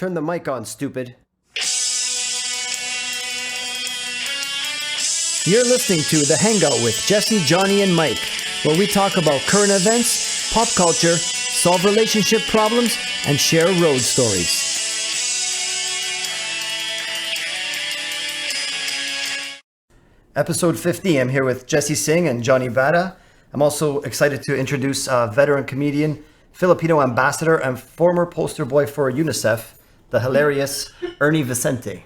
Turn the mic on, stupid. You're listening to The Hangout with Jesse, Johnny, and Mike, where we talk about current events, pop culture, solve relationship problems, and share road stories. Episode 50, I'm here with Jesse Singh and Johnny Vada. I'm also excited to introduce veteran comedian, Filipino ambassador, and former poster boy for UNICEF, the hilarious Ernie Vicente.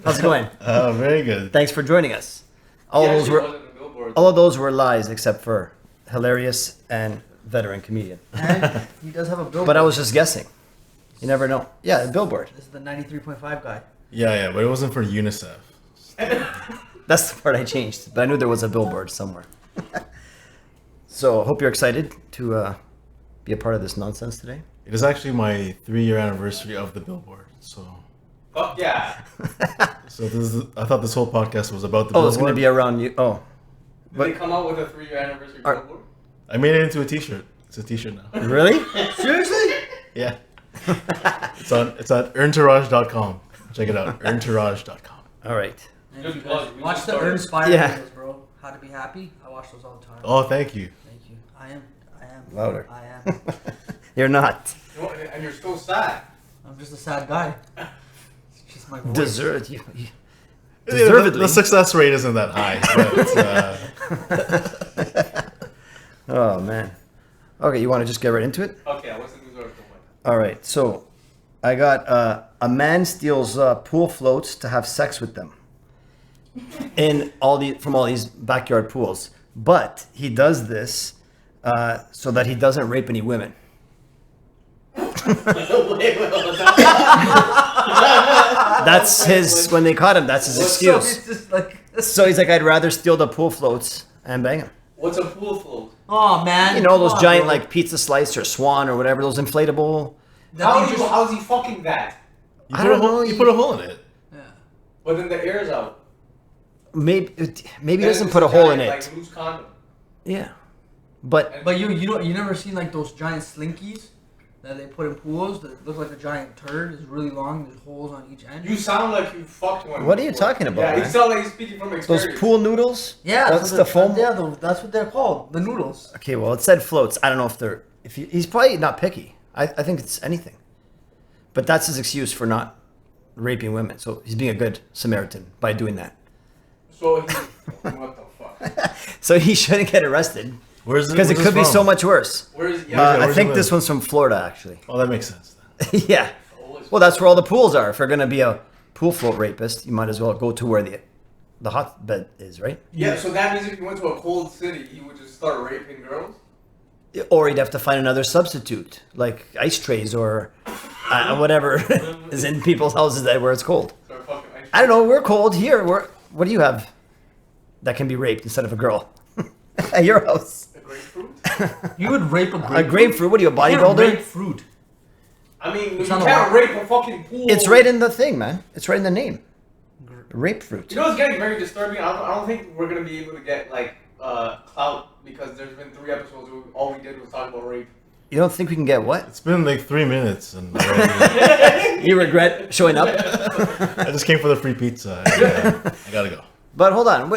How's it going? Very good. Thanks for joining us. All of those were lies except for hilarious and veteran comedian. And he does have a billboard. But I was just guessing. You never know. Yeah, a billboard. This is the 93.5 guy. Yeah, but it wasn't for UNICEF. That's the part I changed, but I knew there was a billboard somewhere. So I hope you're excited to be a part of this nonsense today. It is actually my 3-year anniversary of the billboard, so... Fuck yeah! So I thought this whole podcast was about the Oh, billboard. it's going to be around you. Oh. Did they come out with a 3-year anniversary billboard? I made it into a t-shirt. It's a t-shirt now. Really? Seriously? Yeah. It's at entourage.com. Check it out, entourage.com. All right. Watch the Earn Inspire videos, bro. How to be happy. I watch those all the time. Oh, thank you. Thank you. I am. Louder. I am. You're not. And you're still sad. I'm just a sad guy. It's just my voice. Deservedly. The success rate isn't that high. But, Oh, man. Okay, you want to just get right into it? Okay, what's the news article? All right, so I got a man steals pool floats to have sex with them from all these backyard pools, but he does this so that he doesn't rape any women. That's his, when they caught him, that's his excuse. So he's like, I'd rather steal the pool floats and bang him. What's a pool float? Oh, man. You know, those giant like pizza slice or swan or whatever, those inflatable. How's he fucking that? I don't know. You put a hole in it. Yeah. But then the air's out. Maybe he doesn't put a hole in it. Like loose condom. Yeah. But you never seen like those giant slinkies that they put in pools that look like a giant turd? It's really long. There's holes on each end. You sound like you fucked one. What are you talking about? Yeah, man? you sound like you're speaking from experience. Those pool noodles? Yeah, that's the foam. Yeah, that's what they're called. The noodles. Okay, well, it said floats. I don't know if he's probably not picky. I think it's anything. But that's his excuse for not raping women. So he's being a good Samaritan by doing that. So what the fuck? So he shouldn't get arrested. Because it could be from? so much worse. Where's I think this one's from Florida, actually. Oh, that makes sense. Yeah. Well, that's where all the pools are. If you're going to be a pool float rapist, you might as well go to where the hotbed is, right? Yeah, so that means if you went to a cold city, he would just start raping girls? Or he'd have to find another substitute, like ice trays or whatever is in people's houses where it's cold. I don't know. We're cold here. What do you have that can be raped instead of a girl at your house? A grapefruit? You would rape a grapefruit? A grapefruit? What are you, a bodybuilder? Rape fruit. I mean, you can't rape a fucking pool. It's right in the thing, man. It's right in the name. Rape fruit. You know what's getting very disturbing? I don't think we're going to be able to get, like, clout because there's been 3 episodes where all we did was talk about rape. You don't think we can get what? It's been like 3 minutes and You regret showing up? I just came for the free pizza. I gotta go. But hold on.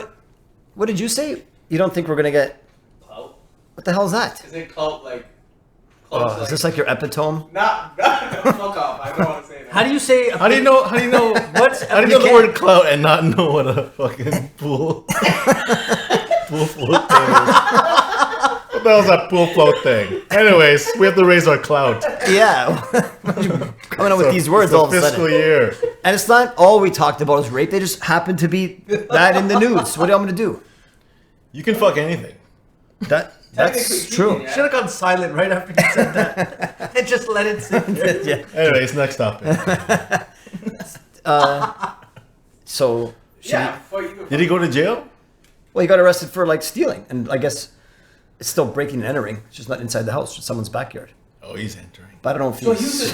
What did you say? You don't think we're going to get... Clout? What the hell is that? Is it clout, like... Oh, is this like your epitome? Nah, fuck off. I don't want to say that. How do you say... How do you know What's... How do you know the word clout and not know what a fucking pool float thing is? What the hell's that pool float thing? Anyways, we have to raise our clout. Yeah. Coming up with these words all of a sudden. Fiscal year. And it's not all we talked about is rape. They just happen to be that in the news. What am I going to do? You can fuck anything. That's true. Should have gone silent right after you said that. And just let it sit there. Yeah. Anyways, next topic. So, Did he go to jail? well, he got arrested for like stealing, and I guess it's still breaking and entering. It's just not inside the house, it's someone's backyard. Oh, he's entering. But I don't know if So he's.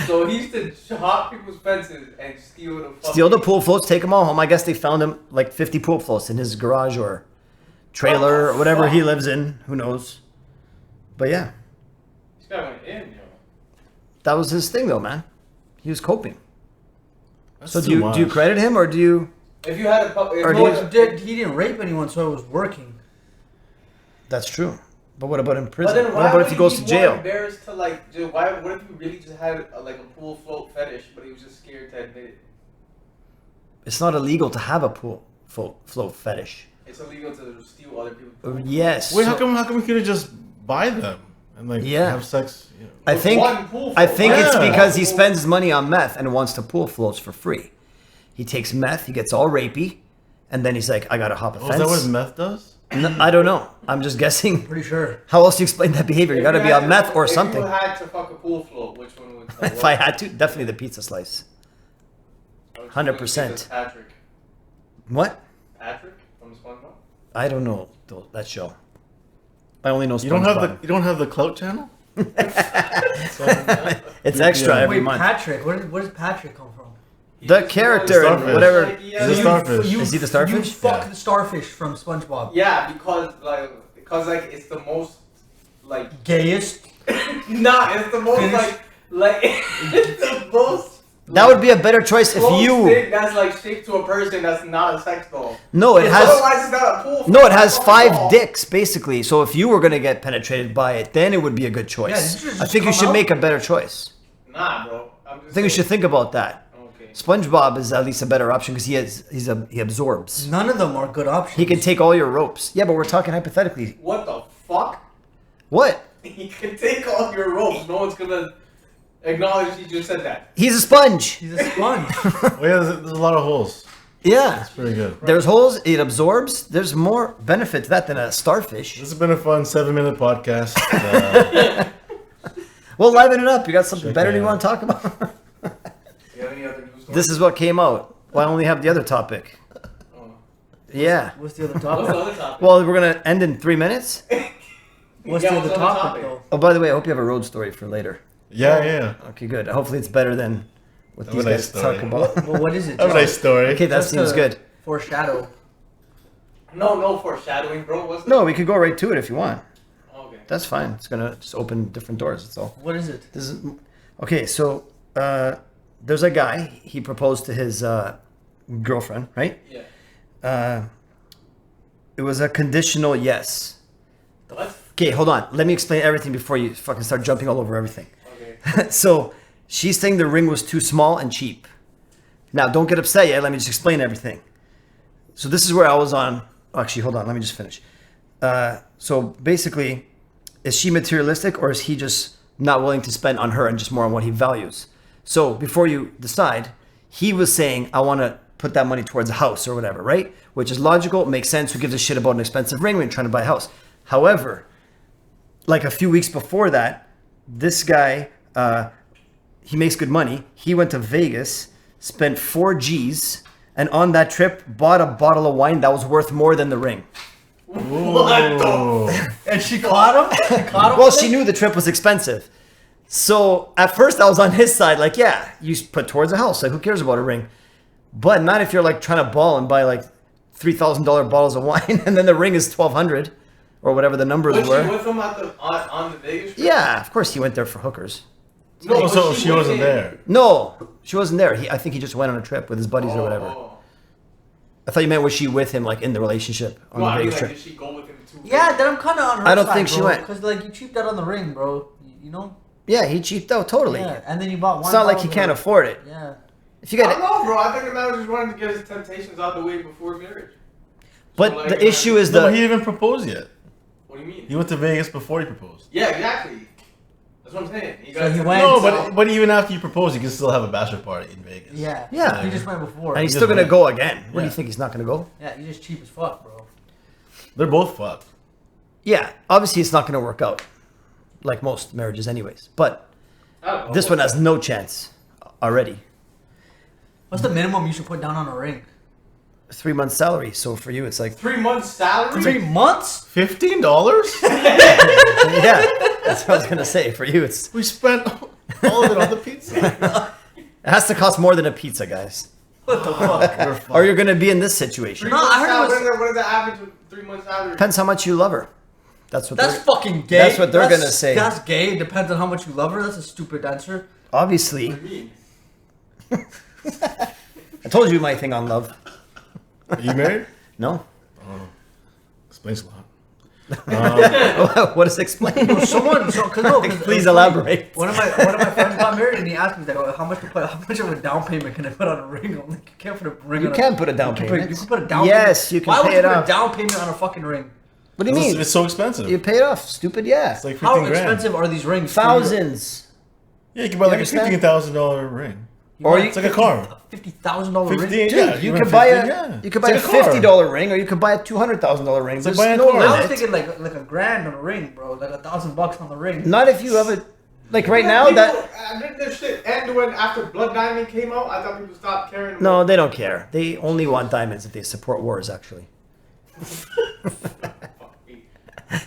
So he used to hop people's fences and steal the fucking... Steal the pool floats, take them all home. I guess they found him like 50 pool floats in his garage or trailer or whatever he lives in. Who knows? But yeah. This guy went in, yo. that was his thing, though, man. He was coping. That's So too do you credit him or do you? If you had a Or He didn't rape anyone, so it was working. That's true. But what about in But prison? then What why about would if he goes be to jail? more embarrassed to like? What if you really just had like a pool float fetish, but he was just scared to admit it? It's not illegal to have a pool float fetish. It's illegal to steal other people's. Yes. Wait, so- how come you couldn't just buy them and like Yeah. have sex? You know? I With think one pool I float. think it's Yeah. because he spends his money on meth and wants to pool floats for free. He takes meth, he gets all rapey, and then he's like, I gotta hop a Oh, fence. is that what meth does? No, I don't know. I'm just guessing. Pretty sure. How else do you explain that behavior? You If gotta be had on to- meth or if something. you had to fuck a pool float, which one would? If I had to, definitely the pizza slice. I would 100%. choose Patrick. What? Patrick from SpongeBob. I don't know that show. I only know SpongeBob. You don't have the Clout channel? It's extra Yeah. every Wait, month. Patrick. Where does Patrick come from? The character and Starfish. whatever. He's a starfish. Is he the starfish? You fuck Yeah. the starfish from SpongeBob. Yeah, because it's the most like Gayest. nah, it's the most Finish. like it's the most. That would be a better choice if close you. thing that's like shaped to a person that's not a sex doll. No, it has. Otherwise, it's not a pool. No, it has It's a 5 doll. dicks basically. So if you were gonna get penetrated by it, then it would be a good choice. Yeah, did you just I think you come should out? make a better choice. Nah, bro. I'm just I think you should think about that. Okay. SpongeBob is at least a better option because he absorbs. None of them are good options. He can take all your ropes. Yeah, but we're talking hypothetically. What the fuck? What? He can take all your ropes. No one's gonna acknowledge he just said that. He's a sponge. He's a sponge. Oh yeah, there's a lot of holes. Yeah. It's pretty good. There's holes. It absorbs. There's more benefit to that than a starfish. This has been a fun 7-minute podcast. Well, liven it up. You got something Check better that you want out. to talk about? Do you have any other news stories? This is what came out. Well, I only have the other topic. Oh. Yeah. What's the other What's the topic? other topic? Well, we're gonna end in 3 minutes. What's Yeah, the what's other the other topic, topic? though? Oh, by the way, I hope you have a road story for later. yeah. Okay, good. Hopefully, it's better than what Have these a nice guys talk story. about. Well, what is it? Have a nice story. Okay, that Just seems to good. Foreshadow. No foreshadowing, bro. What's No, we could go right to it if you want. Okay. That's fine. It's gonna just open different doors. That's all. What is it? This is okay. So there's a guy. He proposed to his girlfriend, right? Yeah. It was a conditional yes. What? Okay, hold on. Let me explain everything before you fucking start jumping all over everything. Okay. So she's saying the ring was too small and cheap. Now, don't get upset yet. Let me just explain everything. So this is where I was on. Actually, hold on. Let me just finish. So basically, is she materialistic or is he just not willing to spend on her and just more on what he values? So before you decide, he was saying, I want to put that money towards a house or whatever, right? Which is logical, makes sense. Who gives a shit about an expensive ring when you're trying to buy a house? However, like a few weeks before that, this guy, he makes good money. He went to Vegas, spent 4 G's, and on that trip bought a bottle of wine that was worth more than the ring. What the? Ooh. And she caught him? She caught him? Well, with she it? knew the trip was expensive. So at first I was on his side, like, yeah, you put towards a house. Like, who cares about a ring? But not if you're like trying to ball and buy like $3,000 bottles of wine and then the ring is $1,200 or whatever the numbers Was she were. with him on the Vegas trip? Yeah, of course he went there for hookers. No, Oh, was so she with wasn't him? there. No, she wasn't there. I think he just went on a trip with his buddies or whatever. Oh. I thought you meant was she with him like in the relationship on No, the I mean, Vegas like, trip? did she go with him too? Yeah, then I'm kind of on her I don't side, think she bro, went. Because, like, you cheaped out on the ring, bro. You know? Yeah, he cheaped out totally. Yeah, and then you bought one. It's not like he bottle can't of- afford it. Yeah. If you I got don't know, bro. I think the man just wanted to get his temptations out the way before marriage. But So, like, the issue is No, the he didn't even propose yet. What do you mean? He went to Vegas before he proposed. Yeah, exactly. That's what I'm saying. He So he got went- No, so- but even after you propose, you can still have a bachelor party in Vegas. Yeah. Yeah. He just went before. and he's He still just gonna went. go again. What do you Yeah. think he's not gonna go? Yeah, you just cheap as fuck, bro. They're both fucked. Yeah, obviously it's not gonna work out, like most marriages, anyways. But I don't know. this one has no chance already. What's the minimum you should put down on a ring? 3 months salary. So for you, it's like 3 months salary. 3 months? $15? yeah. That's what I was gonna say. For you, it's We spent all of it on the pizza. it has to cost more than a pizza, guys, What the fuck? We're fucked. or you're gonna be in this situation. No, I heard it was- What is the average of 3 months salary? Depends how much you love her. That's what. That's they're, fucking gay. That's what they're gonna say. That's gay. It depends on how much you love her. That's a stupid answer. Obviously. What do you mean? I told you my thing on love. Are you married? No. Explains a lot. What does it explain? No, Please elaborate. One of my friends got married and he asked me, like, how much of a down payment can I put on a ring? I'm like, you can't put a ring. You can put a down You payment. can put a down. Yes, payment. you can Why pay would you it put off. a down payment on a fucking ring? What do you mean? It's so expensive. You pay it off. Stupid. Yeah. It's like 15 How grand. expensive are these rings? Thousands. Yeah, you can buy like a understand? $15,000 ring. Or It's like a car. $50,000 ring. 15, Dude, yeah, you rent could buy 15, a yeah. you could buy It's a like car. $50 ring, or you could buy a $200,000 ring. like There's buying a no car. I was limit. thinking like a grand on a ring, bro. Like $1,000 on the ring. Not if you have a like right Yeah, now people, that didn't this shit end when after Blood Diamond came out? I thought people stopped caring. About no, they don't care. They only want diamonds if they support wars. Actually,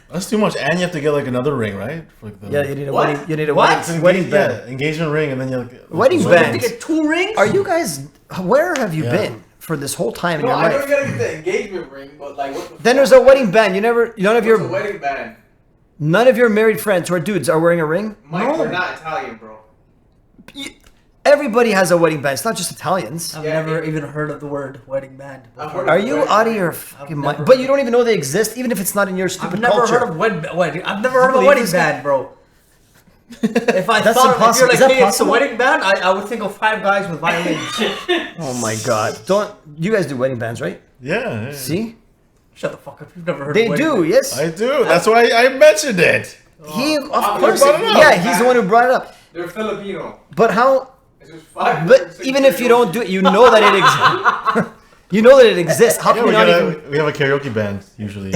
That's too much, and you have to get like another ring, right? For like the, yeah, you need a What? wedding. You need a What? wedding band. Yeah, engagement ring, and then you like Wedding So band. you have to get 2 rings? Are you guys? Where have you Yeah. been for this whole time in No, your I know life? you gotta get the engagement ring, but like, what the Then fuck? there's a wedding band. You never. None of What's a your wedding band? none of your married friends who are dudes are wearing a ring. Mike, No. we're not Italian, bro. Everybody has a wedding band. It's not just Italians. I've Yeah, never it- even heard of the word wedding band. I've before. heard Are of you wedding out of band. your I've fucking never mind? But you heard- don't even know they exist, even if it's not in your I've stupid never culture. heard of wedding. I've never heard of a believe wedding this? band, bro. If I That's thought if impossible. you're like, Is that hey, it's a possible? wedding band, I would think of 5 guys with violins. Oh my god! Don't you guys do wedding bands, right? yeah. See, Shut the fuck up. You've never heard they of wedding do. band. Yes, I do. That's why I mentioned it. he of I course. brought it up. Yeah, he's the one who brought it up. They're Filipino. But how? It's just 5. But even if you don't do it, you know that it exists. You know that it exists. How Yeah, can you not even? we have a karaoke band usually.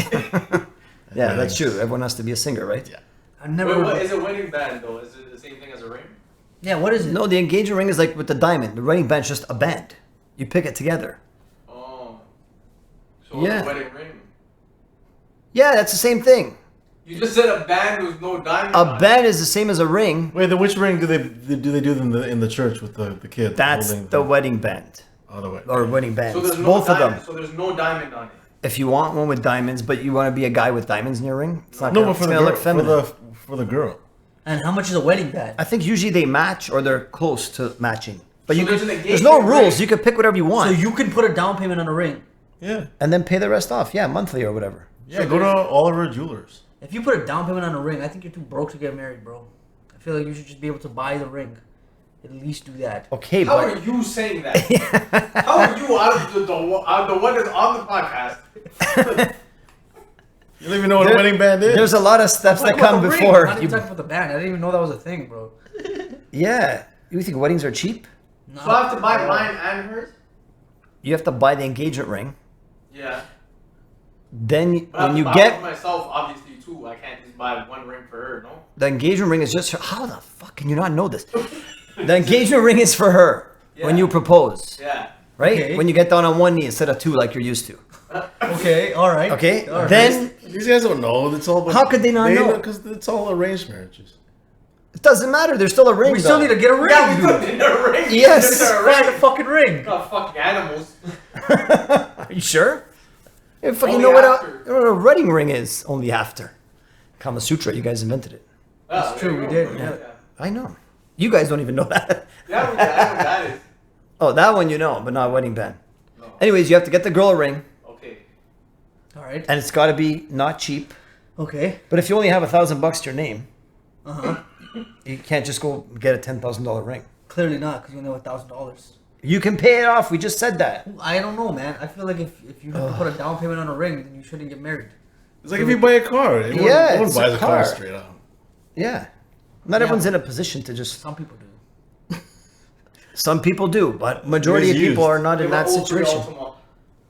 Yeah, that's true. Everyone has to be a singer, right? Yeah. I've never Wait, heard what of is a wedding band though? Is it the same thing as a ring? Yeah, what is it? No, the engagement ring is like with the diamond. The wedding band's just a band. You pick it together. Oh. So Yeah. it's a wedding ring. Yeah, that's the same thing. You just said a band with no diamond. A on it. band is the same as a ring. Wait, then which ring do they do in the church with the kid? That's holding the wedding band other way. or wedding bands. So there's no Both of diamond, them. So there's no diamond on it. If you want one with diamonds, but you want to be a guy with diamonds in your ring, it's not No, gonna, but for it's the gonna girl, look feminine. for the girl. And how much is a wedding band? I think usually they match or they're close to matching. But So you there's could, an there's no engagement rules. ring. You could pick whatever you want So you can put a down payment on a ring. Yeah. and then pay the rest off. Yeah, monthly or whatever. Yeah, go to Oliver Jewelers. If you put a down payment on a ring, I think you're too broke to get married, bro. I feel like you should just be able to buy the ring. At least do that. Okay, How but are you saying that? How are you out of the one that's on the podcast? You don't even know what a wedding band is. there's a lot of steps that Talking about come the ring, before. Not even talking about the band. I didn't even know that was a thing, bro. Yeah, you think weddings are cheap? No. So I have to buy mine and hers? You have to buy the engagement ring. Yeah. Then But I have when to you buy get one for myself, obviously too. I can't just buy one ring for her, no? the engagement ring is just how the fuck can you not know this? The engagement ring is for her when Yeah. you propose, Yeah. right? Okay. When you get down on one knee instead of 2 like you're used to. Okay, all right. Okay, All right. then These guys don't know. It's all. About, How could they not know? Because it's all arranged marriages. it doesn't matter. There's still a ring. we still though. need to get a ring. Yeah, we dude. put in a ring. Yes. It's a Find a ring. fucking ring. Not fucking animals. Are you sure? You fucking Only know what after. you know what a wedding ring is? Only after. Kama Sutra. You guys invented it. That's true, we did, yeah. I know. You guys don't even know that. Yeah, we got, I know what that is. Oh, that one you know, but not wedding band. No. Anyways, you have to get the girl a ring, Okay. All right. and it's got to be not cheap. Okay. But if you only have $1,000 to your name, Uh huh. you can't just go get a $10,000 ring. Clearly not, because you only have $1,000. You can pay it off. We just said that. I don't know, man. I feel like if you have to put a down payment on a ring, then you shouldn't get married. It's like if you buy a car. Everyone, Yeah, everyone it's a buys a car car. straight out. Yeah. Not Yeah. everyone's in a position to just. Some people do. Some people do, but majority of It is people used. are not in that situation. Ultima.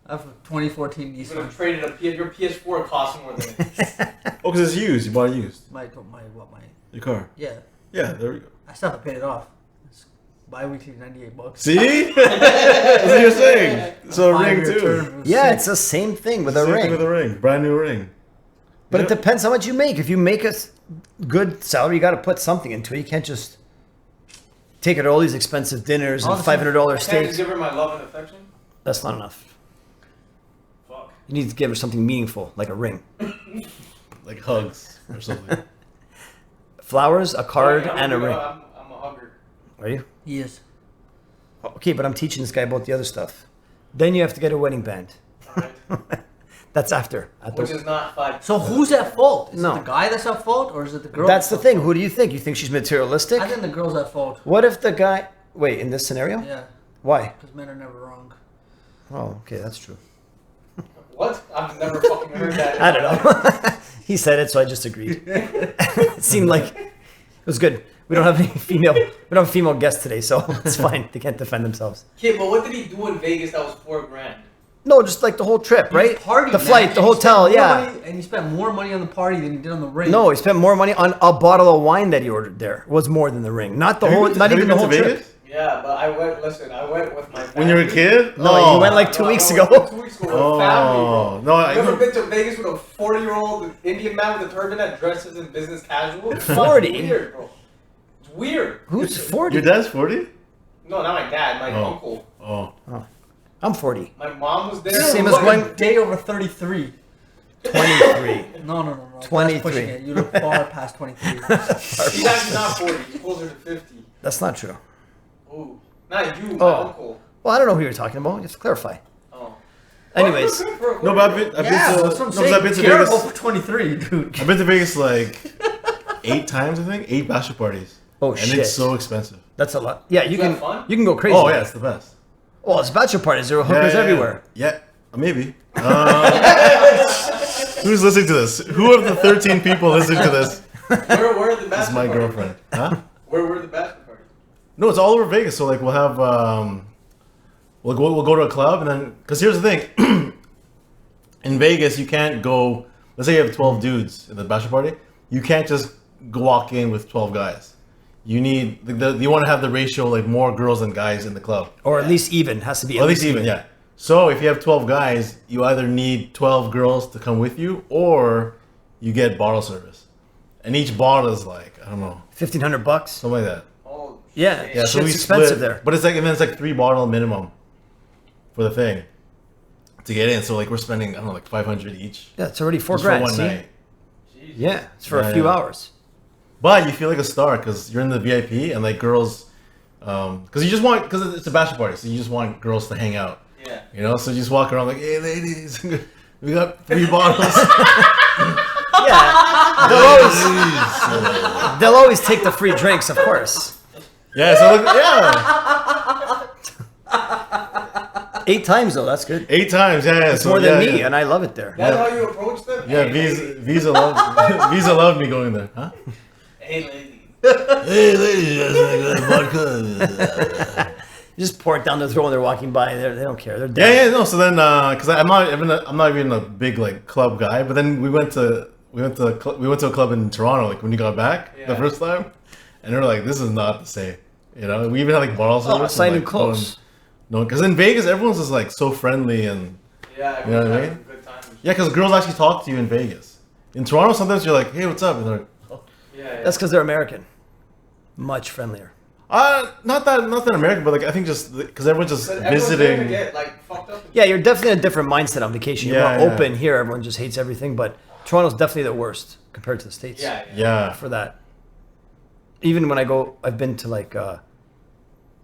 I have a 2014 You're gonna Nissan. trade it up. Your PS4 costs more than it. Oh, because it's used. You bought it used. My Your car. yeah. Yeah, there we go. I still have to pay it off. It's bi-weekly $98. See? That's what you're saying. So a ring 5-year too. term was Yeah, sick. it's the same thing with a Same ring. thing with a ring. Brand new ring. But Yeah. it depends how much you make. If you make a good salary, you got to put something into it. You can't just take it to all these expensive dinners and Honestly, $500 I can't steaks. just give her my love and affection. That's not enough. Fuck. You need to give her something meaningful, like a ring. like hugs or something. Flowers, a card, I'm and a ring. I'm a hugger. Are you? He is. Okay, but I'm teaching this guy about the other stuff. Then you have to get a wedding band. Alright. That's after. Which is not 5. So who's at fault? Is No. it the guy that's at fault, or is it the girl? That's the thing. Who do you think? You think she's materialistic? I think the girl's at fault. What if the guy... Wait, in this scenario? Yeah, Why? because men are never wrong. Oh, okay, that's true. What? I've never fucking heard that. I don't know. He said it, so I just agreed. It seemed like it was good. We don't have any female. We don't have a female guest today, so it's fine. They can't defend themselves. Okay, but what did he do in Vegas that was $4,000? No, just like the whole trip, He right? was partying, The man, flight, and the he spent hotel, more yeah. money- and he spent more money on the party than he did on the ring. No, he spent more money on a bottle of wine that he ordered there. It was more than the ring. Not the whole. Not Have you even the been whole to trip. Vegas? Yeah, but I went. Listen, I went with my family. When you were a kid? No, you went like 2 weeks ago. 2 weeks ago with family, bro. No, I've never been to Vegas with a 40-year-old Indian man with a turban that dresses in business casual. It's 40? weird, bro. It's weird. Who's 40? Your dad's 40? No, not my dad. My Oh. uncle. Oh. I'm 40. My mom was there. Same You as look when- a day over 33. 23. No. That's 23. pushing it. You look far past 23. He's actually not 40. He's closer to 50. That's not true. Ooh. Not you, my Oh. uncle. Well, I don't know who you're talking about. Just clarify. Oh. Anyways, No, but I've been to, that's what I'm no, saying. I've been to Careful Vegas. for 23, dude. I've been to Vegas like 8 times, I think. 8 bachelor parties. Oh, and shit. it's so expensive. that's a lot. Yeah, you You can have fun? you can go crazy. Oh yeah, it's the best. Well, it's bachelor parties. There are hookers everywhere. Yeah, maybe. Who's listening to this? Who of the 13 people listening to this Where were the is bachelor my parties? girlfriend? Huh? Where were the bachelor parties? No, it's all over Vegas. So like we'll have we'll go to a club and then because here's the thing. In Vegas, you can't go. Let's say you have 12 dudes in the bachelor party. You can't just go walk in with 12 guys. You need you want to have the ratio like more girls than guys in the club. Or at least even. Has to be Or at least even, yeah. So if you have 12 guys, you either need 12 girls to come with you, or you get bottle service. And each bottle is like, I don't know, $1,500. something like that. Oh, Yeah, shit. Yeah, shit's so we expensive split, there. but it's like, and then it's like 3 bottle minimum for the thing to get in. So like we're spending, I don't know, like 500 each. Yeah, it's already $4,000. Just for one see? night. Jesus. Yeah, it's for Yeah, a few yeah. hours. But you feel like a star because you're in the VIP and like girls, because you just want, because it's a bachelor party, so you just want girls to hang out. Yeah. You know, so you just walk around like, hey ladies, we got 3 bottles. Yeah, Ladies. they'll always take the free drinks, of course. Yeah, so look, yeah, 8 times though, that's good. 8 times, yeah. It's so, more than yeah, me, yeah. and I love it there. That's Yeah. how you approach them? Yeah, Hey, Visa loved Visa loved me going there. Huh? Hey, lady. Hey, ladies, you guys like vodka? You just pour it down their throat when they're walking by. They don't care. They're Yeah, dead. yeah, no. So then, because I'm not even a big like club guy. But then we went to a club in Toronto. Like when you got back the Yeah. first time, and they were like, "This is not the same." You know, we even had like bottle service. it's not and, even like, close. No, because in Vegas, everyone's just like so friendly and Yeah, You know what I everyone mean? has a good time. yeah, because girls actually talk to you in Vegas. In Toronto, sometimes you're like, "Hey, what's up?" And they're like, "Oh." Yeah. That's because they're American. Much friendlier. Not that American, but like I think just because everyone's just But everyone's there to visiting. get like fucked up. Yeah, you're definitely in a different mindset on vacation. You're Yeah, more yeah. open here. Everyone just hates everything, but Toronto's definitely the worst compared to the States. Yeah. Yeah, For that. Even when I've been to like I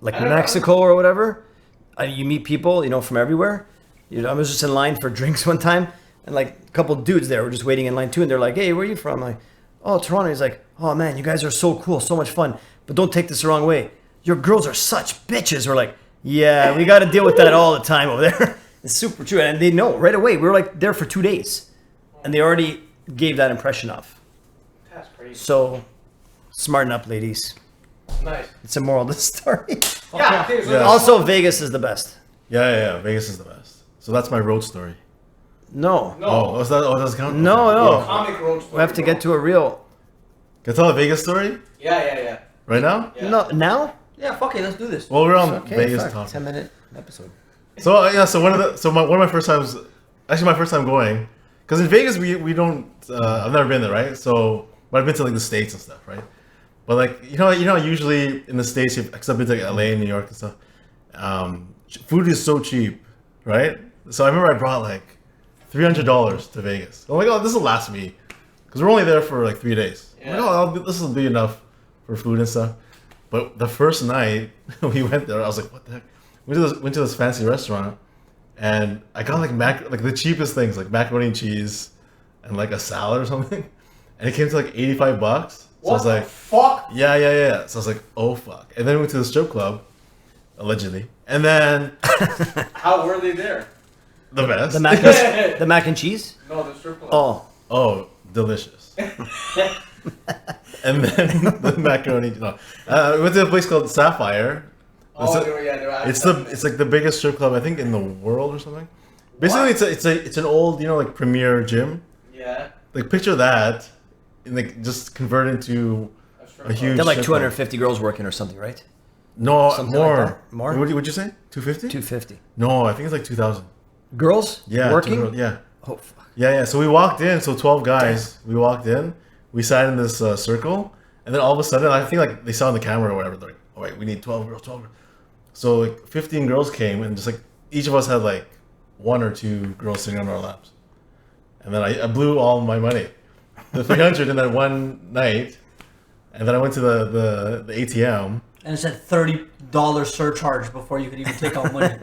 don't know. Mexico or whatever. You meet people, from everywhere. I was just in line for drinks one time, and like a couple dudes there were just waiting in line too, and they're like, "Hey, where are you from?" I'm like, "Oh, Toronto." He's like, "Oh man, you guys are so cool, so much fun, but don't take this the wrong way. Your girls are such bitches." We're like, "Yeah, we got to deal with that all the time over there." It's super true, and they know right away. We were like there for 2 days, and they already gave that impression off. That's crazy. So, smarten up, ladies. Nice. It's a moral of the story. Yeah. Okay, so Yeah. Also, Vegas is the best. yeah. Vegas is the best. So that's my road story. No. No. Oh, does it count? No, Okay. no. Comic road story. We have to get to a real. Can I tell a Vegas story Yeah. right now? Yeah. No, now? Yeah, fuck it, let's do this. Well, we're on Okay, Vegas fuck, topic. 10-minute episode. So so one of my first times, actually my first time going, because in Vegas we don't. I've never been there, right? So, but I've been to like the States and stuff, right? But like you know, usually in the States, because I've been to like, LA, New York, and stuff. Food is so cheap, right? So I remember I brought like $300 to Vegas. I'm like, oh, this will last me because we're only there for like 3 days. Yeah. I'm like, oh, this will be enough for food and stuff. But the first night we went there, I was like, what the heck? Went to this fancy restaurant, and I got like the cheapest things, like macaroni and cheese, and like a salad or something, and it came to like $85. So I was like, fuck? yeah. So I was like, oh fuck. And then we went to the strip club, allegedly, and then How were they there? the best. The mac and cheese. No, the strip club. Oh, delicious. And then the macaroni. No, we went to a place called Sapphire. It's like the biggest strip club I think in the world or something. Basically, it's an old like premier gym. Yeah. Like picture that, and like just convert into a huge. They have like strip club. 250 girls working or something, right? No, Something more. like that? More? What'd you say? 250? 250 No, I think it's like 2,000. girls. Yeah, working. Yeah. Oh fuck. Yeah. So we walked in. So 12 guys. We walked in. We sat in this circle, and then all of a sudden, I think like they saw on the camera or whatever. They're like, "Oh wait, we need 12 girls, 12 girls." So like 15 girls came, and just like each of us had like 1 or 2 girls sitting on our laps, and then I blew all my money, the 300 in that one night, and then I went to the ATM. And it said $30 surcharge before you could even take out money.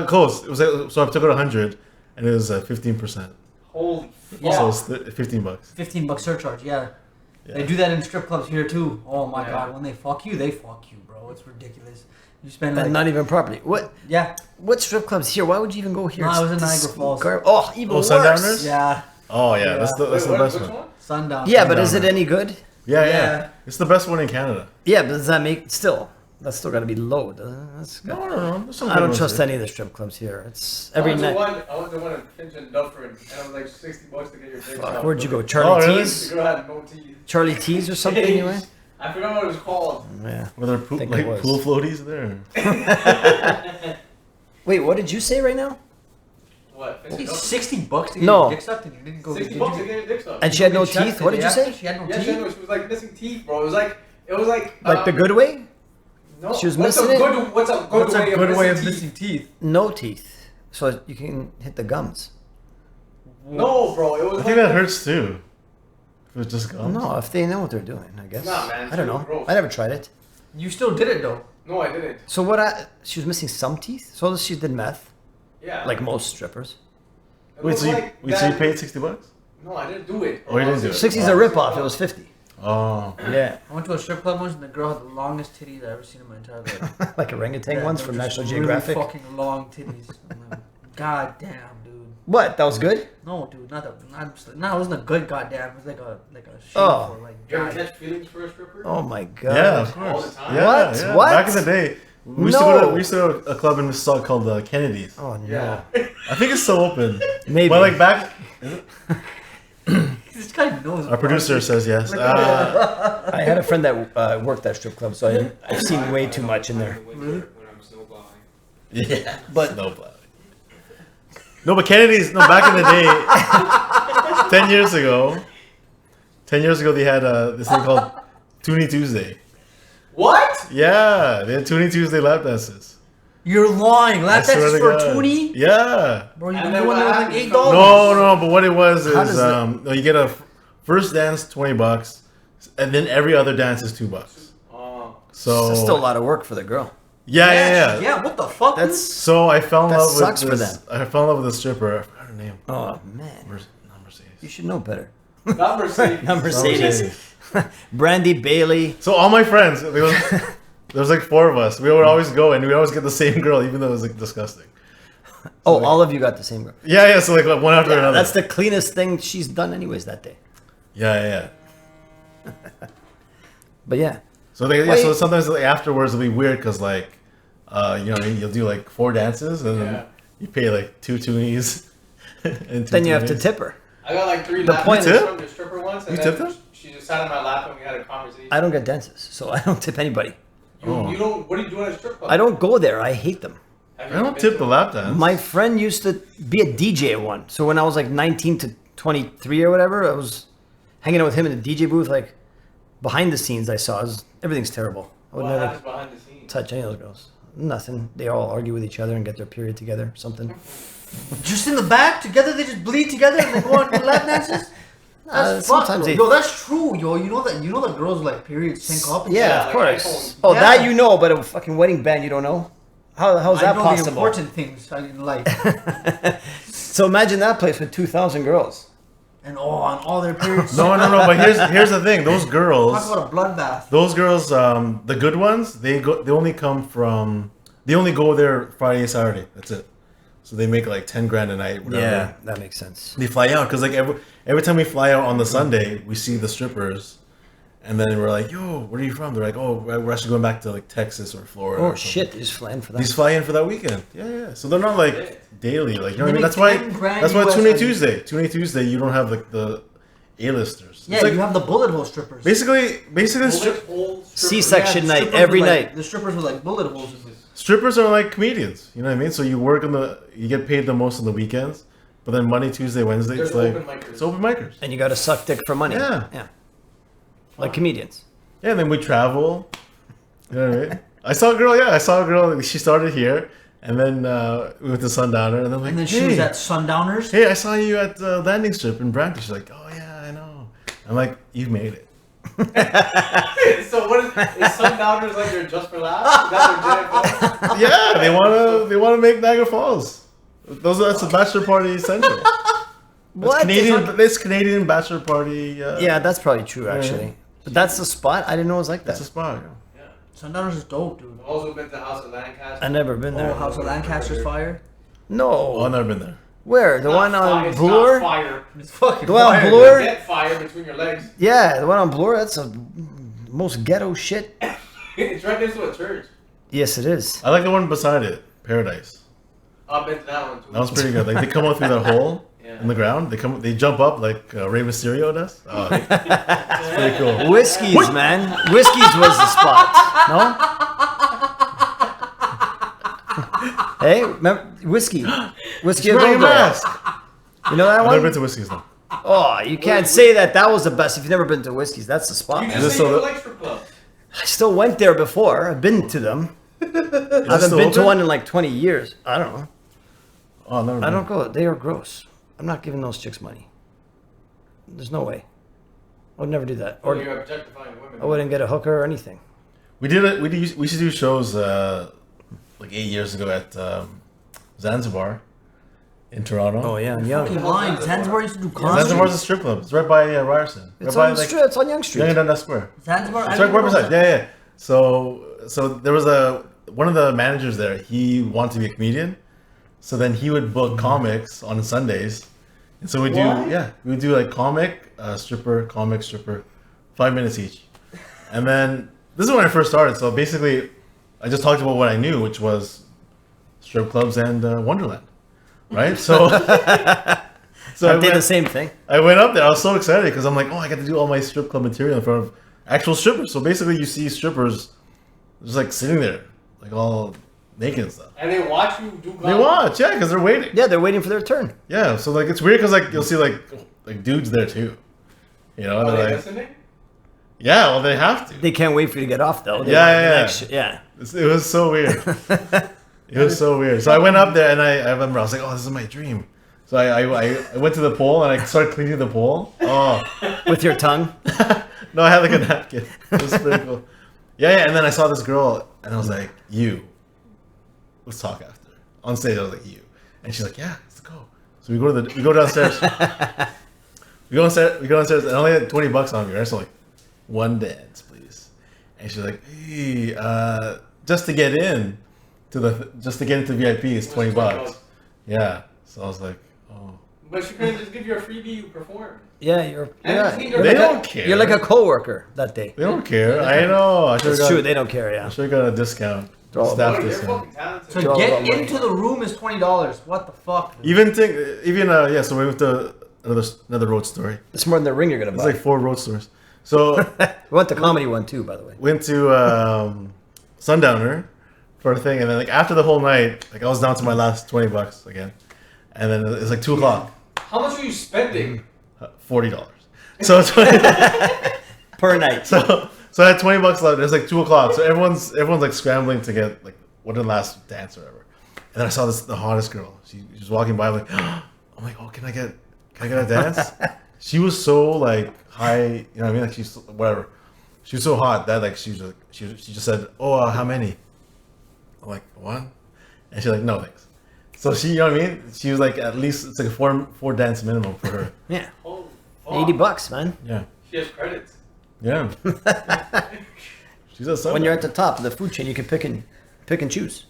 Close. It was so I took out 100, and it was 15%. Holy Yeah. So it's $15. $15 surcharge, yeah. Yeah. They do that in strip clubs here too. Oh my Yeah. god, when they fuck you, bro. It's ridiculous. You spend like And not even properly. yeah. What strip clubs here? Why would you even go here? No, I was in It's Niagara Falls. Oh, even worse. Sundowners? Yeah. Oh yeah, Yeah. that's the Wait, best which one. one? Sundown. Yeah, but is it any good? Yeah. Yeah. It's the best one in Canada. Yeah, but does that make still? That's still got to be low. That's No. There's some I good don't ones trust there. any of the strip clubs here. It's every I night. went to one in Finch and Dufferin, and it was like $60 to get your dick Fuck, out. where'd you go? Oh, Charlie really? T's? The girl had no teeth. Charlie T's or something anyway? I forgot what it was called. Yeah. Were there pool, Think it like was. pool floaties there? Wait, what did you say right now? What? Finch and It's Dufferin? $60 to get No. your dick sucked and you didn't go. $60 did to you- get your dick sucked. And she had no check teeth? the What did day you say? after? She had no Yeah, teeth. she was like missing teeth, bro. It was like Like the good way? No, She was what's missing a it? good, What's a good What's way a good way of teeth? missing teeth? No teeth. So you can hit the gums. No, bro. It was I think like that hurts too. If it was just gums. No, if they know what they're doing, I guess. Nah, man, I don't it's know. gross. I never tried it. You still did it though. No, I didn't. So she was missing some teeth? So she did meth, Yeah. like most strippers. It Wait, was so you, like so you that- paid $60? No, I didn't do it. Oh, you didn't do it. 60's a ripoff. It was 50. Oh. Yeah. I went to a strip club once and the girl had the longest titties I've ever seen in my entire life. Like orangutan Yeah, ones they from were just National really Geographic. fucking long titties. I'm like, God damn, dude. What? That was good? No, dude, not it wasn't a good goddamn. It was like a shave Oh. for like. You ever guys. catch feelings for a stripper? Oh my god. Yeah, of All course. the time? Yeah, What? yeah. What? Back in the day, we used No. to go to a club in Mississauga called Kennedy's. Oh no. Yeah. I think it's still open. Maybe. But like back, This guy knows. our producer says yes. I had a friend that worked that strip club, so I've seen way too much in there. When I'm snowblowing. Yeah, But- snowplowing. No, but Kennedy's. No, back in the day, 10 years ago. 10 years ago, they had this thing called Toonie Tuesday. What? Yeah, they had Toonie Tuesday lap dances. You're lying. I Lap swear dances to for a God. toonie? Yeah. Bro, you've And been then doing what that like happened? $8. No, but what it was How is does that- no, you get a first dance $20, and then every other dance is $2. Oh. So It's still a lot of work for the girl. yeah. Yeah, what the fuck? That's So I fell in That love with sucks this. for them. I fell in love with a stripper. I forgot her name. oh man. Not Mercedes. You should know better. Not Mercedes. Not Mercedes. Brandy Bailey. So all my friends, there was like 4 of us. We would always go, and we would always get the same girl, even though it was like disgusting. Oh, all of you got the same girl. Yeah. So like one after another. That's the cleanest thing she's done anyways that day. Yeah. But yeah. So they, Wait. so sometimes like, afterwards it'll be weird because like, you'll do like 4 dances and Yeah. then you pay like 2 toonies. And 2 Then you have to toonies. tip her. I got like 3 The lap point dances is- from the stripper once, and You then tipped her? she just sat on my lap and we had a conversation. I don't get dances, so I don't tip anybody. You don't. What are you doing at a strip club? I don't go there. I hate them. Have I you ever don't been tip to the one? lap dance. My friend used to be a DJ at one. So when I was like 19 to 23 or whatever, I was hanging out with him in the DJ booth. Like behind the scenes, I saw everything's terrible. I would What never happens behind the scenes? touch any of those girls. Nothing. They all argue with each other and get their period together. Something. Just in the back together, they just bleed together and they go on to lap dances? That's fucked, sometimes bro. they. Yo, that's true, yo. You know that girls like periods sync up. And Yeah, Yeah, of like course. iPhone. Oh, Yeah. that you know, but a fucking wedding band you don't know. How's I that know the possible? important things in life. So imagine that place with 2,000 girls. And on all their periods. No. But here's the thing. Those girls. Talk about a bloodbath. Those girls, the good ones, they only go there Friday and Saturday. That's it. So they make like 10 grand a night, whatever. Yeah, that makes sense. They fly out because like every time we fly out on the Sunday, we see the strippers, and then we're like, "Yo, where are you from?" They're like, "Oh, we're actually going back to like Texas or Florida." Oh or something." shit, they just flying for that. These fly in for that weekend. Yeah. So they're not like daily, like you know what I They mean. make That's why 10 grand that's why US Tune and- Tuesday, you don't have like the A-listers. Yeah, It's like, you have the bullet hole strippers. basically Bullet hole stripper. C-section the night strippers every with, like, night. The strippers with like bullet holes in them. strippers are like comedians. You know what I mean? So you work you get paid the most on the weekends, but then Monday, Tuesday, Wednesday, There's it's like open micers. it's open micers. And you got to suck dick for money. Yeah. Like comedians. Yeah, and then we travel. You know what I mean? I saw a girl. She started here, and then we went to Sundowner, and then like, And then hey, she was at Sundowners. hey, I saw you at the landing strip in Brampton. She's like, oh yeah, I know. I'm like, you made it. So what is Sundowners like? They're just for laughs? Is that their jam? Yeah, they wanna make Niagara Falls. That's a bachelor party central. What? It's Canadian bachelor party. Yeah, that's probably true actually. But that's the spot. I didn't know it was like That's a that. spot. Yeah. Sundowners is dope, dude. I've also been to House of Lancaster. I've never been there. Oh, House of Lancaster's fire. Oh, I've No. never been there. Where? The one on It's Bloor? not fire. It's fucking The one on fire, Bloor? dude. Get fire between your legs. Yeah, the one on Bloor. That's the most ghetto shit. It's right next to a church. Yes, it is. I like the one beside it, Paradise. I've been to that one too. That was pretty good. Like they come out through that hole Yeah. in the ground. They jump up like Rey Mysterio does. Oh, it's pretty cool. Whiskey's, man. Whiskey's was the spot. No? Hey, remember Whiskey? Whiskey He's a wearing a Go-Go. mask. You know that I've never one? been to Whiskey's though. Oh, you can't say that was the best if you've never been to Whiskey's. That's the spot. You man. Is just this say you so don't that- like strip clubs. I still went there before. I've been to them. I haven't still been to open? one in like 20 years. I don't know. Oh, never. I been. don't go. They are gross. I'm not giving those chicks money. There's no way. I would never do that. Or Or you're objectifying women. I wouldn't get a hooker or anything. We did it. We used to do shows like 8 years ago at Zanzibar in Toronto. Oh yeah, and Fucking Young. lying. Zanzibar used to do concerts. Zanzibar's a strip club. It's right by Ryerson. It's right on by like It's on Young Street. Young and Dundas Square. Zanzibar. It's right beside. Yeah. So there was one of the managers there. He wanted to be a comedian, so then he would book comics on Sundays, and so we do like comic, stripper, comic, stripper, 5 minutes each, and then this is when I first started. So basically, I just talked about what I knew, which was strip clubs and Wonderland, right? So I did the same thing. I went up there. I was so excited because I'm like, oh, I got to do all my strip club material in front of actual strippers. So basically, you see strippers just like sitting there, like all naked and stuff. And they watch you do They watch, yeah, because they're waiting. Yeah, they're waiting for their turn. Yeah, so like it's weird because like you'll see like dudes there too. You know, Are they're they like, listening? yeah, well they have to. They can't wait for you to get off though. They Yeah, want the yeah, next yeah. It was so weird. It was so weird. So I went up there and I remember I was like, oh, this is my dream. So I went to the pool and I started cleaning the pool. Oh. With your tongue. No, I had like a napkin. It was pretty cool. Yeah, and then I saw this girl, and I was like, let's talk after. On stage, I was like, you. And she's like, yeah, let's go. So we go downstairs. we go downstairs, and I only had $20 on me, right? So like, one dance, please. And she's like, hey, just to get into VIP is $20. Yeah. So I was like, oh. But she couldn't just give you a freebie, you perform. Yeah, you're They don't care. You're like a coworker that day. They don't care. I know. I It's true, they don't care, I yeah. should have got a discount. all Staff Oh, you're discount. fucking talented. To They're all get about money. into the room is $20. What the fuck? dude? So we went to another road story. It's more than the ring you're gonna It's buy. like 4 road stores. So We went the comedy one too, by the way. went to Sundowner for a thing, and then like after the whole night, like I was down to my last $20 again, and then it's like 2 o'clock, How much are you spending? $40. So it's Per night. so I had $20 left. It's like 2 o'clock, so everyone's like scrambling to get like what the last dance or whatever. And then I saw the hottest girl. She was walking by, like I'm like, oh, can I get a dance? she was so like high, you know what I mean? Like she's whatever. She was so hot that like she just said, "Oh, how many?" I'm like, "One," and she's like, "No thanks." So she, you know what I mean? She was like, at least it's like a four dance minimum for her. Yeah. Oh, fuck. $80, man. Yeah, She has credits. yeah. She's a son. When you're at the top of the food chain, you can pick and choose.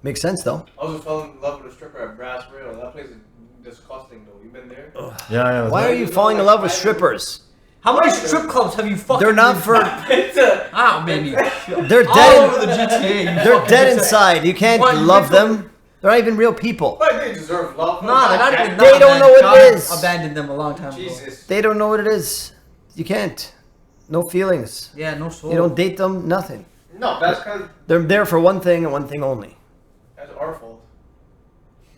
Makes sense though. I also fell in love with a stripper at Brass Rail. That place is disgusting though. You been there? Yeah. Why are you falling in love with strippers? How many strip clubs have you fucking? They're not for. It's a. Ah, maybe. They're All dead. over the GTA. They're dead inside. You can't What, you love think them. They're not even real people. But they deserve love. Nah, they're not even. They don't know what God it is. Abandoned them a long time ago. Jesus. They don't know what it is. You can't. No feelings. Yeah, no soul. You don't date them. Nothing. No, that's because They're there for one thing and one thing only. that's our fault.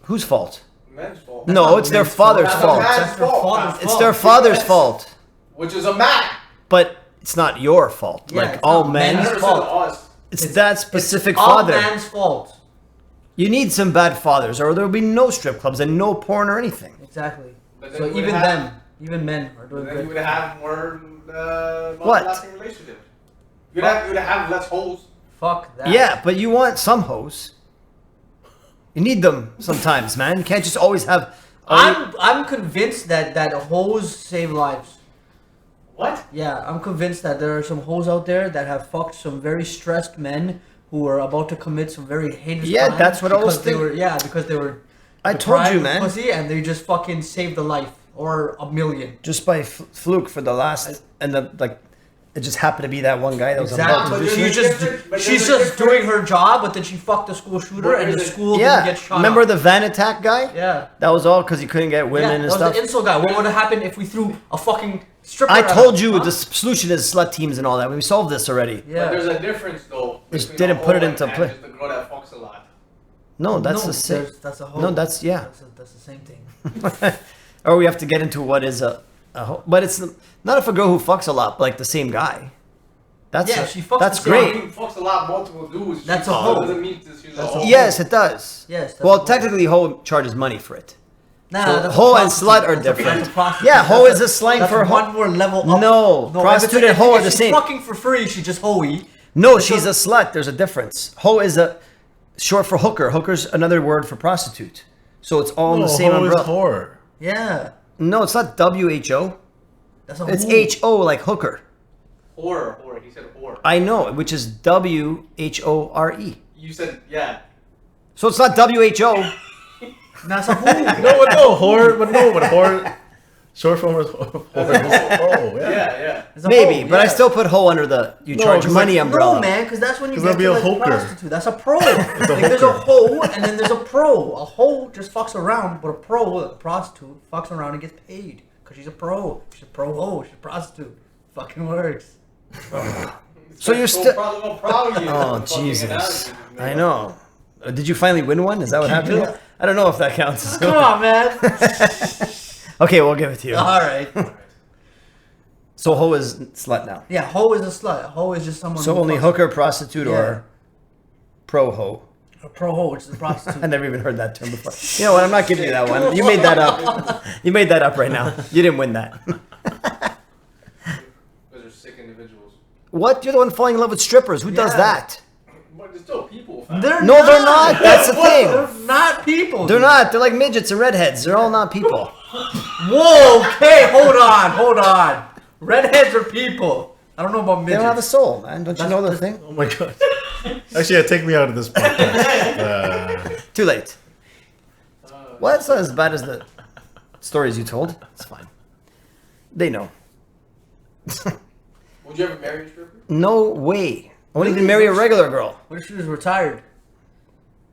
Whose fault? Men's fault. No, not it's their men's fault. father's That's a fault. man's That's their fault. father's It's fault. their father's Yes. fault. Which is a man. But it's not your fault. Yeah, Like it's all not I men's men's never fault. said us. It's that specific all father. man's fault. You need some bad fathers, or there will be no strip clubs and no porn or anything. Exactly. But then So you would even have- them, even men are doing Then you good. would have more What? lasting relationships. You'd have less holes. Fuck that. Yeah, but you want some hoes. You need them sometimes, man. You can't just always have. I'm convinced that hoes save lives. What? Yeah, I'm convinced that there are some hoes out there that have fucked some very stressed men who are about to commit some very heinous Yeah, crimes that's what I was because they thinking. were. Yeah, because they were. I told you, deprived of man. Pussy, and they just fucking saved a life or a million. Just by fluke for the last and the like, it just happened to be that one guy that was about Exactly. to do But shit. there's You a just, difference- but she's there's a just doing difference. her job, but then she fucked the school shooter, But and the there's a- school didn't Yeah, get shot. remember up. the van attack guy? Yeah. That was all because he couldn't get women Yeah, and that stuff. was the insult guy. What would have happened if we threw a fucking stripper? I at told him? you Huh? the solution is slut teams and all that. We solved this already. Yeah. But there's a difference though. Just between didn't a put it hoe into and play. Just the girl that fucks a lot. No, that's No, the same. That's a hoe. No, that's yeah. That's the same thing. Or we have to get into what is a but it's not if a girl who fucks a lot, but like the same guy. That's Yeah, she fucks that's the same great. She fucks a lot, multiple dudes. That's She a hoe. doesn't mean that she's a That's a hoe. hoe. Yes, it does. Yes, that's Well, a hoe. technically, hoe charges money for it. Nah, So that's a hoe and prostitute. slut are That's a- different. that's a prostitute. Yeah, hoe That's is a slang that's for one hoe. more level up. No, prostitute and hoe are the if she's same. fucking for free, she's just hoey. No, she's a slut. There's a difference. Hoe is a short for hooker. Hooker's another word for prostitute. So it's all in the same hoe is umbrella. whore. Yeah, No, it's not WHO. that's a It's hoe. HO like hooker. Whore. He said whore. I know, which is WHORE. You said yeah. So it's not WHO. That's a hoe. No, whore, but whore. Short form is whore. Oh, yeah. Yeah. It's a Maybe, hoe, but I yeah. still put hoe under the you No, charge 'cause, money like, umbrella. No, man, because that's when you 'Cause get that'd to be a like hooker. prostitute. That's a pro. Like, there's a hoe, and then there's a pro. A hoe just fucks around, but a pro, a prostitute, fucks around and gets paid because she's a pro. She's a pro hoe. She's a prostitute. Fucking works. So you're still- proud of you. Oh Fucking Jesus! analogy, man. I know. Did you finally win one? Is that what happened? Yeah. I don't know if that counts. Come on, man. Okay, we'll give it to you. All right. So hoe is slut now. Yeah, hoe is a slut. A hoe is just someone. So who only fucks- hooker, prostitute, Yeah. or pro hoe. A pro hoe, which is a prostitute. I never even heard that term before. You know what? I'm not giving you that one. You made that up. You made that up right now. You didn't win that. Those are sick individuals. What? You're the one falling in love with strippers. Who does Yeah. that? But they're still people. Fam. No, they're not. That's the thing. They're not people. They're not. They're like midgets and redheads. They're all not people. Whoa, okay, hold on. Redheads are people. I don't know about They don't have a midgets. soul, man. Don't you know the That's- thing? Oh my god. Actually, yeah, take me out of this podcast. Too late. Well, it's not as bad as the stories you told. It's fine. They know. Would you ever marry a stripper? No way. I wouldn't even marry a regular girl. What if she was retired?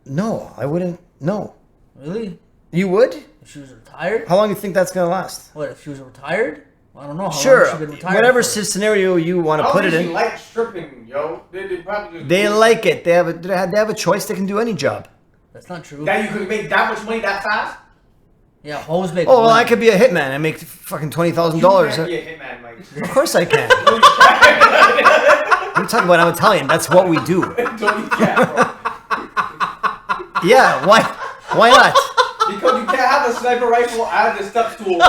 No, I wouldn't. No. Really? You would? If she was retired? How long do you think that's gonna last? What, if she was retired? Well, I don't know. How Sure. long has she been retired Whatever for? scenario you want I to don't put it think she in. likes stripping, yo. They probably just. They do it. like it. They have a choice. They can do any job. That's not true. That you could make that much money that fast? Yeah, hoes make Oh well, money. I could be a hitman and make fucking $20,000. You can't be a hitman, Mike. Of course I can. No, you can't. I'm talking about I'm Italian. That's what we do. No, you can't, bro. Yeah. Why? Why not? Because you can't have a sniper rifle and a step stool.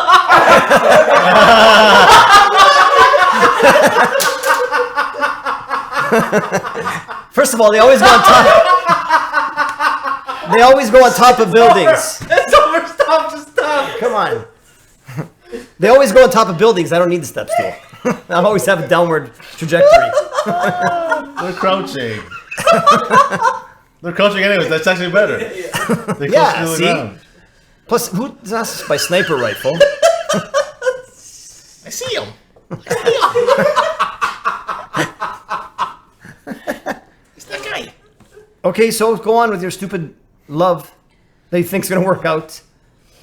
First of all, they always go on top. They always go on top of buildings. It's over. Stop. Just stop. Come on. They always go on top of buildings. I don't need the step stool. I always have a downward trajectory. They're crouching. They're crouching anyways. That's actually better. They Yeah, crouch to the see? ground. Plus, who asks by sniper rifle? I see him. It's that guy. Okay, so go on with your stupid love that you think's gonna work out.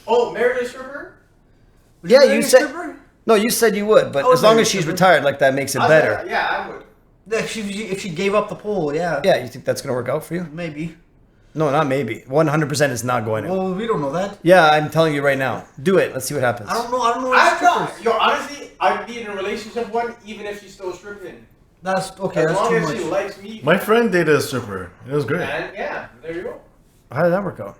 Oh, married a stripper? Yeah, marry you a said. stripper? No, you said you would, but I would as long marry as a she's stripper. retired, like that makes it better. Yeah, I would. If she gave up the pole, yeah. Yeah, you think that's gonna work out for you? Maybe. No, not maybe. 100% is not going to. Well, we don't know that. Yeah, I'm telling you right now. Do it. Let's see what happens. I don't know. I don't know. I'm strippers. not. Yo, honestly, I'd be in a relationship with one even if she's still stripping. That's okay. As That's long too as she much. likes me. My friend dated a stripper. It was great. And yeah, there you go. How did that work out?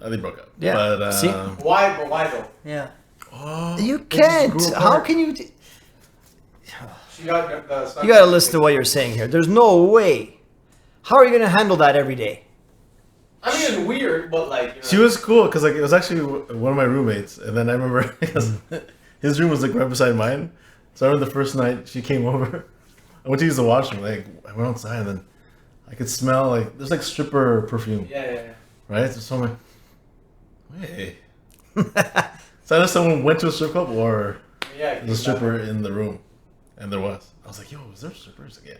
They broke up. Yeah. But, See? Why? But why though? Yeah. You just can't. grew How apart. can you? She got the. You gotta listen to what you're saying here. There's no way. How are you gonna handle that every day? I mean, it's weird, but like. You know, She was cool because like it was actually one of my roommates, and then I remember his room was like right beside mine. So I remember the first night she came over. I went to use the washroom. Like I went outside, and then I could smell like there's like stripper perfume, Yeah. right? So I'm like, hey. So I know someone went to a strip club or Yeah. there's a stripper in the room, and there was. I was like, yo, is there strippers again?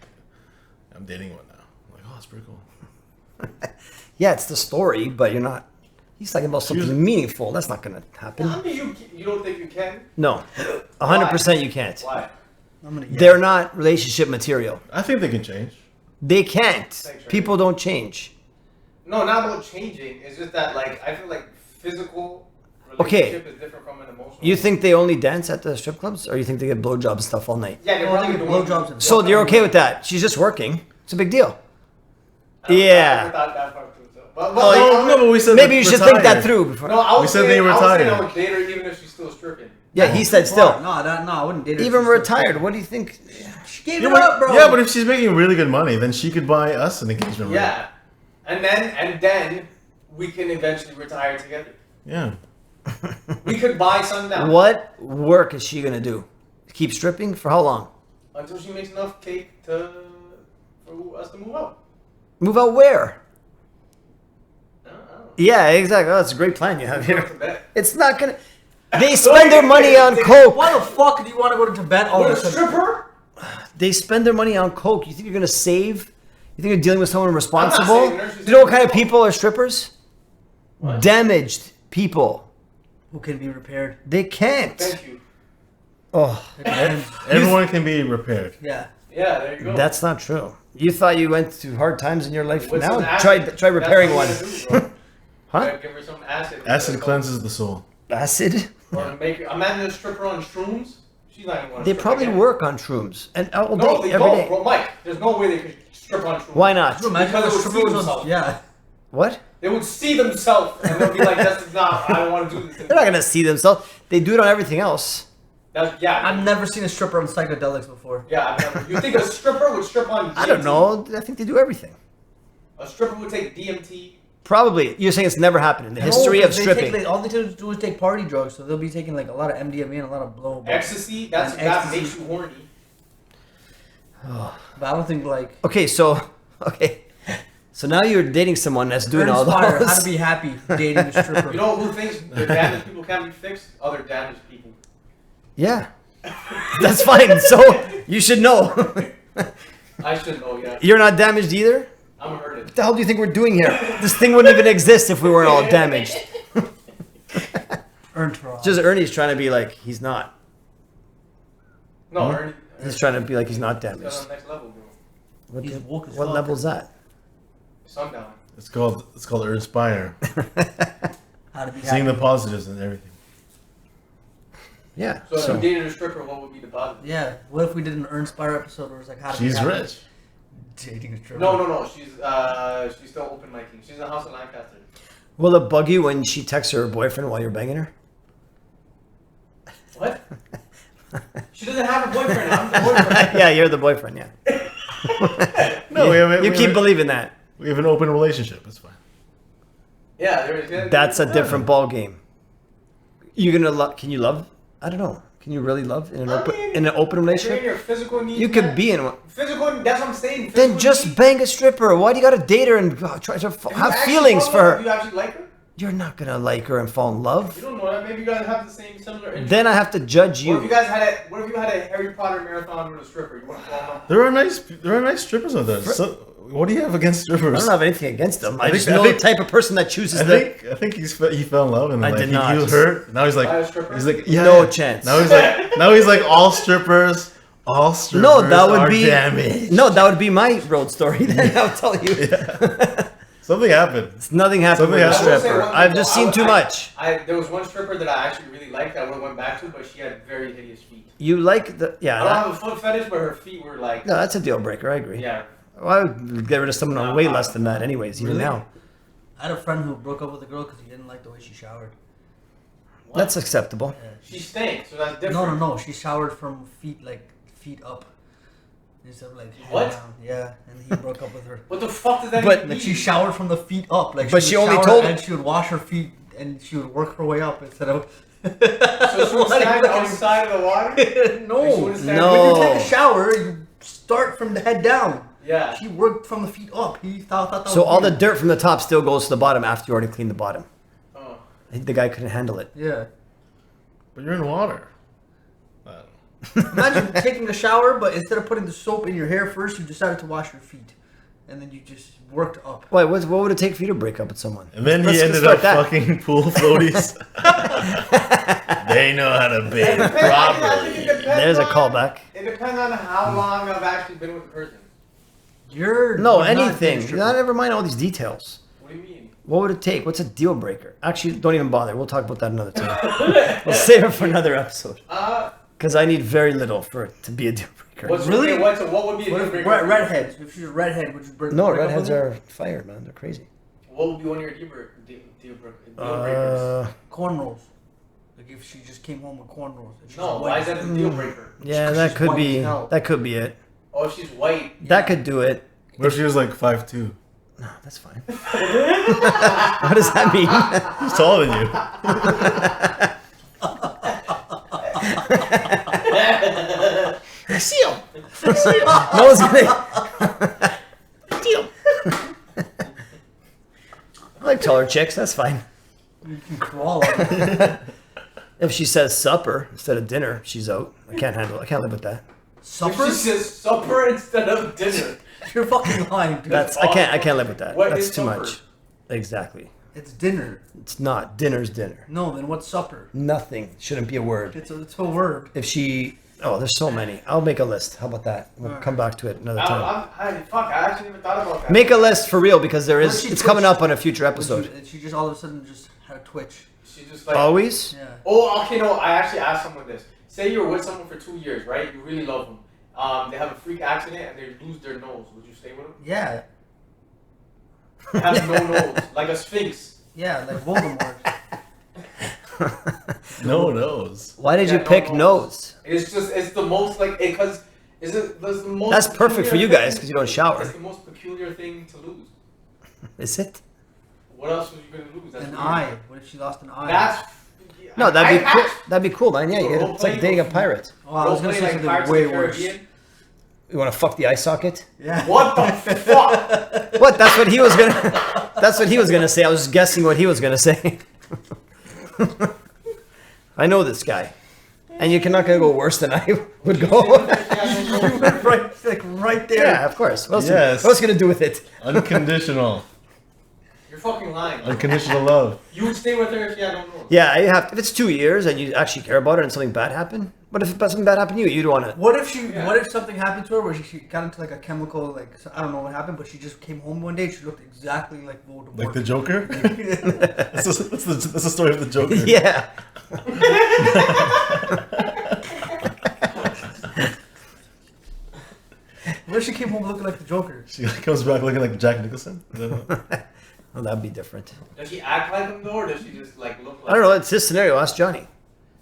I'm dating one now. I'm like, oh, that's pretty cool. Yeah, it's the story, but you're not. He's talking about something was- meaningful. That's not gonna happen. I mean, you don't think you can? No, 100% you can't. Why? I'm gonna. They're not relationship material. I think they can change. They can't. Thanks, Ernie. People don't change. No, not about changing. It's just that like I feel like physical Okay. relationship is different from an emotional. You think they only dance at the strip clubs, or you think they get blowjobs and stuff all night? Yeah, they're Well, probably they get doing blowjobs and So you're okay with that? She's just working. It's a big deal. I never Yeah. thought that part through, so. But, Oh, like, Oh, no, but we said Maybe you should think that retired. through before. No, I would We said say, they were I would say I retired. would date her even if she's still stripping. Yeah, he said still. No, I wouldn't date her. Even She's still- retired. What do you think? She gave Yeah, it up, bro. yeah, but if she's making really good money, then she could buy us an engagement ring. Yeah, and then we can eventually retire together. Yeah. We could buy sundown What work is she gonna do? Keep stripping for how long? until she makes enough cake for us to move out. Move out where? I don't know. Yeah, exactly. Oh, that's a great plan you have Go to here. Tibet. It's not gonna. They spend their money on coke. Why the fuck do you want to go to Tibet all of With a a sudden? stripper? They spend their money on coke. You think you're gonna save? You think you're dealing with someone responsible? saving her, she's Do you know what saving kind of herself. people are strippers? What? Damaged people. Who can be repaired? They can't. Thank you. Oh, Everyone can be repaired. Yeah. Yeah, there you go. that's not true. You thought you went through hard times in your life. With Now some try acid. repairing one. That's what we're gonna do, bro. Huh? Gotta give her some acid. Acid cleanses the soul. Acid? Or make imagine a stripper on shrooms. She's not even going to They probably work on shrooms and all No, day, they every don't, day. bro. Mike, there's no way they could strip on shrooms. Why not? Could you imagine Because if it a would stripper see was on? themselves. Yeah. What? They would see themselves and they'll be like, "That's not. I don't want to do this." They're not gonna see themselves. They do it on everything else. That's, yeah, I've never seen a stripper on psychedelics before. yeah. I've never. You think a stripper would strip on? DMT? I don't know. I think they do everything. A stripper would take DMT. Probably. You're saying it's never happened in the No, history of they stripping. Take, like, all they do is take party drugs, so they'll be taking like a lot of MDMA and a lot of blow. Ecstasy. That ecstasy. makes you horny. But I don't think like. Okay, so now you're dating someone that's doing all Inspire, those. how to be happy dating a stripper. You know who thinks the damaged people can't be fixed? Other damaged people. Yeah, that's fine. So you should know. I should know. Yeah, You're not damaged either. I'm hurting. What the hell do you think we're doing here? This thing wouldn't even exist if we weren't all damaged. Just Ernie's trying to be like he's not. No, Ernie. He's trying to be like he's not He's got damaged. on the next level, bro. What, He's woke as what fuck. level is that? Sundown. It's called Inspire. How to be Seeing happy. the positives in everything. Yeah. So, if So you dated a stripper, what would be the positive? Yeah. What if we did an Inspire episode where it's like how to be She's happy rich. dating a stripper? No. She's still open micing. She's in the House of Lancaster. Will it bug you when she texts her boyfriend while you're banging her? What? She doesn't have a boyfriend. I'm the boyfriend. Yeah, you're the boyfriend. Yeah. No, you keep believing that. We have an open relationship. It's fine. Yeah, there's. That's a different ball game. You're gonna love? Can you love? I don't know. Can you really love in an open If you're relationship? in your physical needs, You could met, be in one. physical. That's what I'm saying. Then physical just needs. bang a stripper. Why do you gotta date her and try to If you have actually feelings fall for in love, her? You actually like her? You're not gonna like her and fall in love. You don't know that. Maybe you guys have the same similar interests. Then I have to judge What if you you. guys had a What if you had a Harry Potter marathon with a stripper? You want to fall in love? There are nice strippers out there. So, what do you have against I strippers? don't have anything against them. I I just think- know I think- the type of person that chooses I think he fell in love and I like, did he not. was hurt. Now he's By a like stripper? yeah, No yeah. chance. Now he's like all strippers No, that would are be damaged. no, that would be my road story. Then I'll tell you. Something happened. Nothing happened with a Something happened. I will say stripper. one thing, I've though. just seen too much. There was one stripper that I actually really liked that I would have went back to, but she had very hideous feet. You like the I yeah? don't That, have a foot fetish, but her feet were like, no, that's a deal breaker. I agree. yeah. Well, I would get rid of someone on way less than that, anyways. Even Really? now, I had a friend who broke up with a girl because he didn't like the way she showered. What? that's acceptable. Yeah, She stank, so that's no, different. no, no. She showered from feet up instead of like head What? down. Yeah, and he broke up with her. What the fuck does that But- mean? Like she showered from the feet up. Like But she she would only shower told- and she would wash her feet and she would work her way up instead of. So she would stand outside of the water? No, She wouldn't stand- No. when you take a shower, you start from the head down. Yeah. She worked from the feet up. He thought that So was all the weird. dirt from the top still goes to the bottom after you already cleaned the bottom. Oh. The guy couldn't handle it. Yeah. But you're in water. I don't know. Imagine taking a shower, but instead of putting the soap in your hair first, you decided to wash your feet, and then you just worked up. Wait, what would it take for you to break up with someone? And then Let's he ended start up that. fucking pool floaties. They know how to bathe I properly. think it depends There's a on- callback. It depends on how long I've actually been with the person. You're No, you're not anything. being Not never mind all these details. What do you mean? What would it take? What's a deal breaker? Actually, don't even bother. We'll talk about that another time. We'll save it for another episode. Because I need very little for it to be a deal breaker. What's Really? okay, what would be a What deal if breaker? redheads? If she's a redhead, would you break? No, break up redheads with her? are fire, man. They're crazy. What would be one of your deal breakers? Cornrows. Like if she just came home with cornrows. and she's No, white. why is that a deal breaker? Yeah, She's that could white be. as hell. That could be it. Oh, if she's white. That could do it. What if she was like 5'2"? No, that's fine. What does that mean? He's taller than you. I see him. No one's gonna. Deal. I like taller chicks. That's fine. You can crawl. on it. If she says supper instead of dinner, she's out. I can't handle it. I can't live with that. If Supper? she says supper instead of dinner. You're fucking lying, dude. That's I can't live with that. What That's is too supper? much. Exactly. It's dinner. It's not. Dinner's dinner. No, then what's supper? Nothing shouldn't be a word. It's a word. If she, there's so many. I'll make a list. How about that? We'll come back to it another time. Fuck, I actually never thought about that. Make a list for real because there What is. if she It's coming twitched? up on a future Would episode. she just all of a sudden just had a twitch. She just like. Always. Yeah. Oh, okay, no, I actually asked someone this. Say you're with someone for 2 years, right? You really love them. They have a freak accident and they lose their nose. Would you stay with them? Yeah. They have no nose, like a sphinx. Yeah, like Voldemort. No nose. Why did Yeah, you pick no. nose? It's the most like because is it that's the most. That's perfect for you peculiar guys thing- because you don't shower. It's the most peculiar thing to lose. Is it? What else was you gonna lose? That's An weird. eye. What if she lost an eye? That's. No, that'd be I- cool. That'd be cool, man. Yeah, you get it. It's like Role-playing dating a with- pirate. Oh, I was gonna say Role-playing something Pirates way of the worse. Caribbean. You want to fuck the eye socket? Yeah. What the fuck? What? That's what he was gonna. That's what he was gonna say. I was just guessing what he was gonna say. I know this guy, and you're not gonna go worse than I would go. right, like right there. Yeah, of course. What else? Yes. What else gonna do with it? Unconditional. You're fucking lying. Unconditional love. You would stay with her if you had no nose. Yeah, you have. If it's 2 years and you actually care about her and something bad happened, but if something bad happened to you, you'd want to. What if she? Yeah. What if something happened to her where she got into like a chemical, like I don't know what happened, but she just came home one day. She looked exactly like Voldemort. Like the Joker? That's the story of the Joker. Yeah. What if she came home looking like the Joker? She comes back looking like Jack Nicholson. Oh, that'd be different. Does she act like him though, or does she just like look like? I don't know. It's his scenario. Ask Johnny.